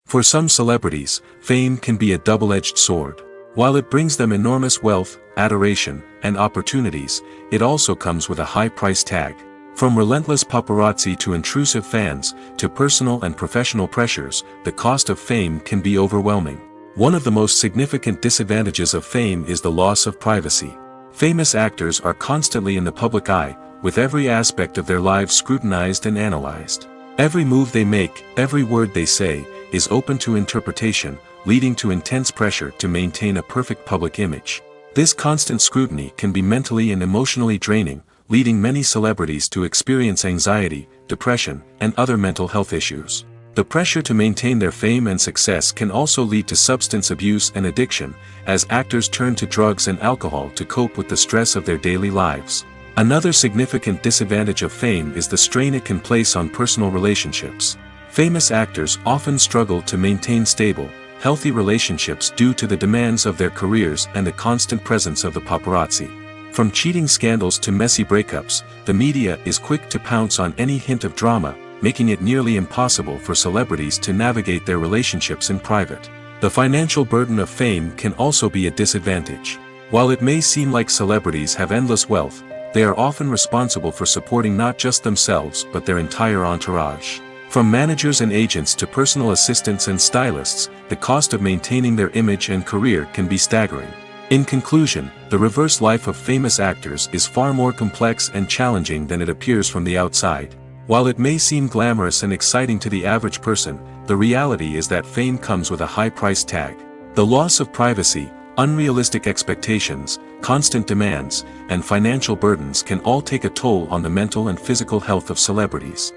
For some celebrities, fame can be a double-edged sword. While it brings them enormous wealth, adoration, and opportunities, it also comes with a high price tag. From relentless paparazzi to intrusive fans, to personal and professional pressures, the cost of fame can be overwhelming. One of the most significant disadvantages of fame is the loss of privacy. Famous actors are constantly in the public eye, with every aspect of their lives scrutinized and analyzed. Every move they make, every word they say, is open to interpretation, leading to intense pressure to maintain a perfect public image. This constant scrutiny can be mentally and emotionally draining, leading many celebrities to experience anxiety, depression, and other mental health issues. The pressure to maintain their fame and success can also lead to substance abuse and addiction, as actors turn to drugs and alcohol to cope with the stress of their daily lives. Another significant disadvantage of fame is the strain it can place on personal relationships. Famous actors often struggle to maintain stable, healthy relationships due to the demands of their careers and the constant presence of the paparazzi. From cheating scandals to messy breakups, the media is quick to pounce on any hint of drama, making it nearly impossible for celebrities to navigate their relationships in private. The financial burden of fame can also be a disadvantage. While it may seem like celebrities have endless wealth, they are often responsible for supporting not just themselves but their entire entourage. From managers and agents to personal assistants and stylists, the cost of maintaining their image and career can be staggering. In conclusion, the reverse life of famous actors is far more complex and challenging than it appears from the outside. While it may seem glamorous and exciting to the average person, the reality is that fame comes with a high price tag. The loss of privacy, unrealistic expectations, constant demands, and financial burdens can all take a toll on the mental and physical health of celebrities.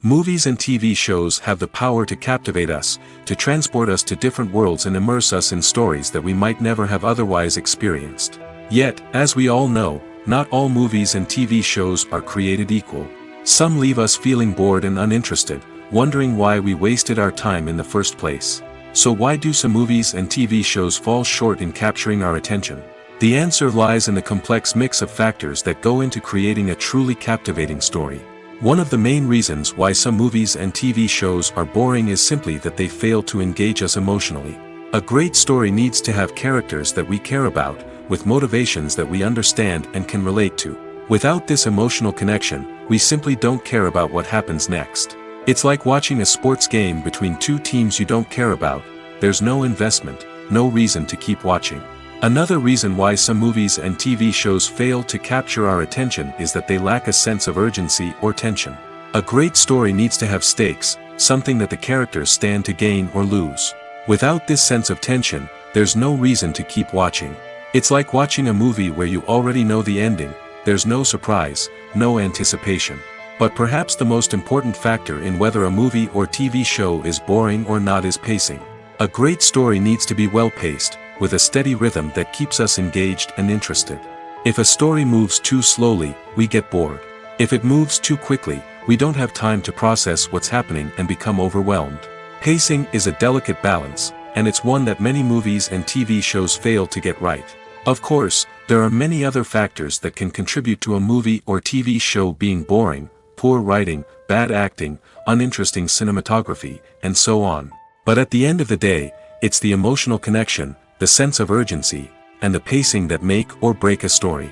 Movies and TV shows have the power to captivate us, to transport us to different worlds and immerse us in stories that we might never have otherwise experienced. Yet, as we all know, not all movies and TV shows are created equal. Some leave us feeling bored and uninterested, wondering why we wasted our time in the first place. So why do some movies and TV shows fall short in capturing our attention? The answer lies in the complex mix of factors that go into creating a truly captivating story. One of the main reasons why some movies and TV shows are boring is simply that they fail to engage us emotionally. A great story needs to have characters that we care about, with motivations that we understand and can relate to. Without this emotional connection, we simply don't care about what happens next. It's like watching a sports game between two teams you don't care about. There's no investment, no reason to keep watching. Another reason why some movies and TV shows fail to capture our attention is that they lack a sense of urgency or tension. A great story needs to have stakes, something that the characters stand to gain or lose. Without this sense of tension, there's no reason to keep watching. It's like watching a movie where you already know the ending. There's no surprise, no anticipation. But perhaps the most important factor in whether a movie or TV show is boring or not is pacing. A great story needs to be well-paced, with a steady rhythm that keeps us engaged and interested. If a story moves too slowly, we get bored. If it moves too quickly, we don't have time to process what's happening and become overwhelmed. Pacing is a delicate balance, and it's one that many movies and TV shows fail to get right. Of course, there are many other factors that can contribute to a movie or TV show being boring: poor writing, bad acting, uninteresting cinematography, and so on. But at the end of the day, it's the emotional connection, the sense of urgency, and the pacing that make or break a story.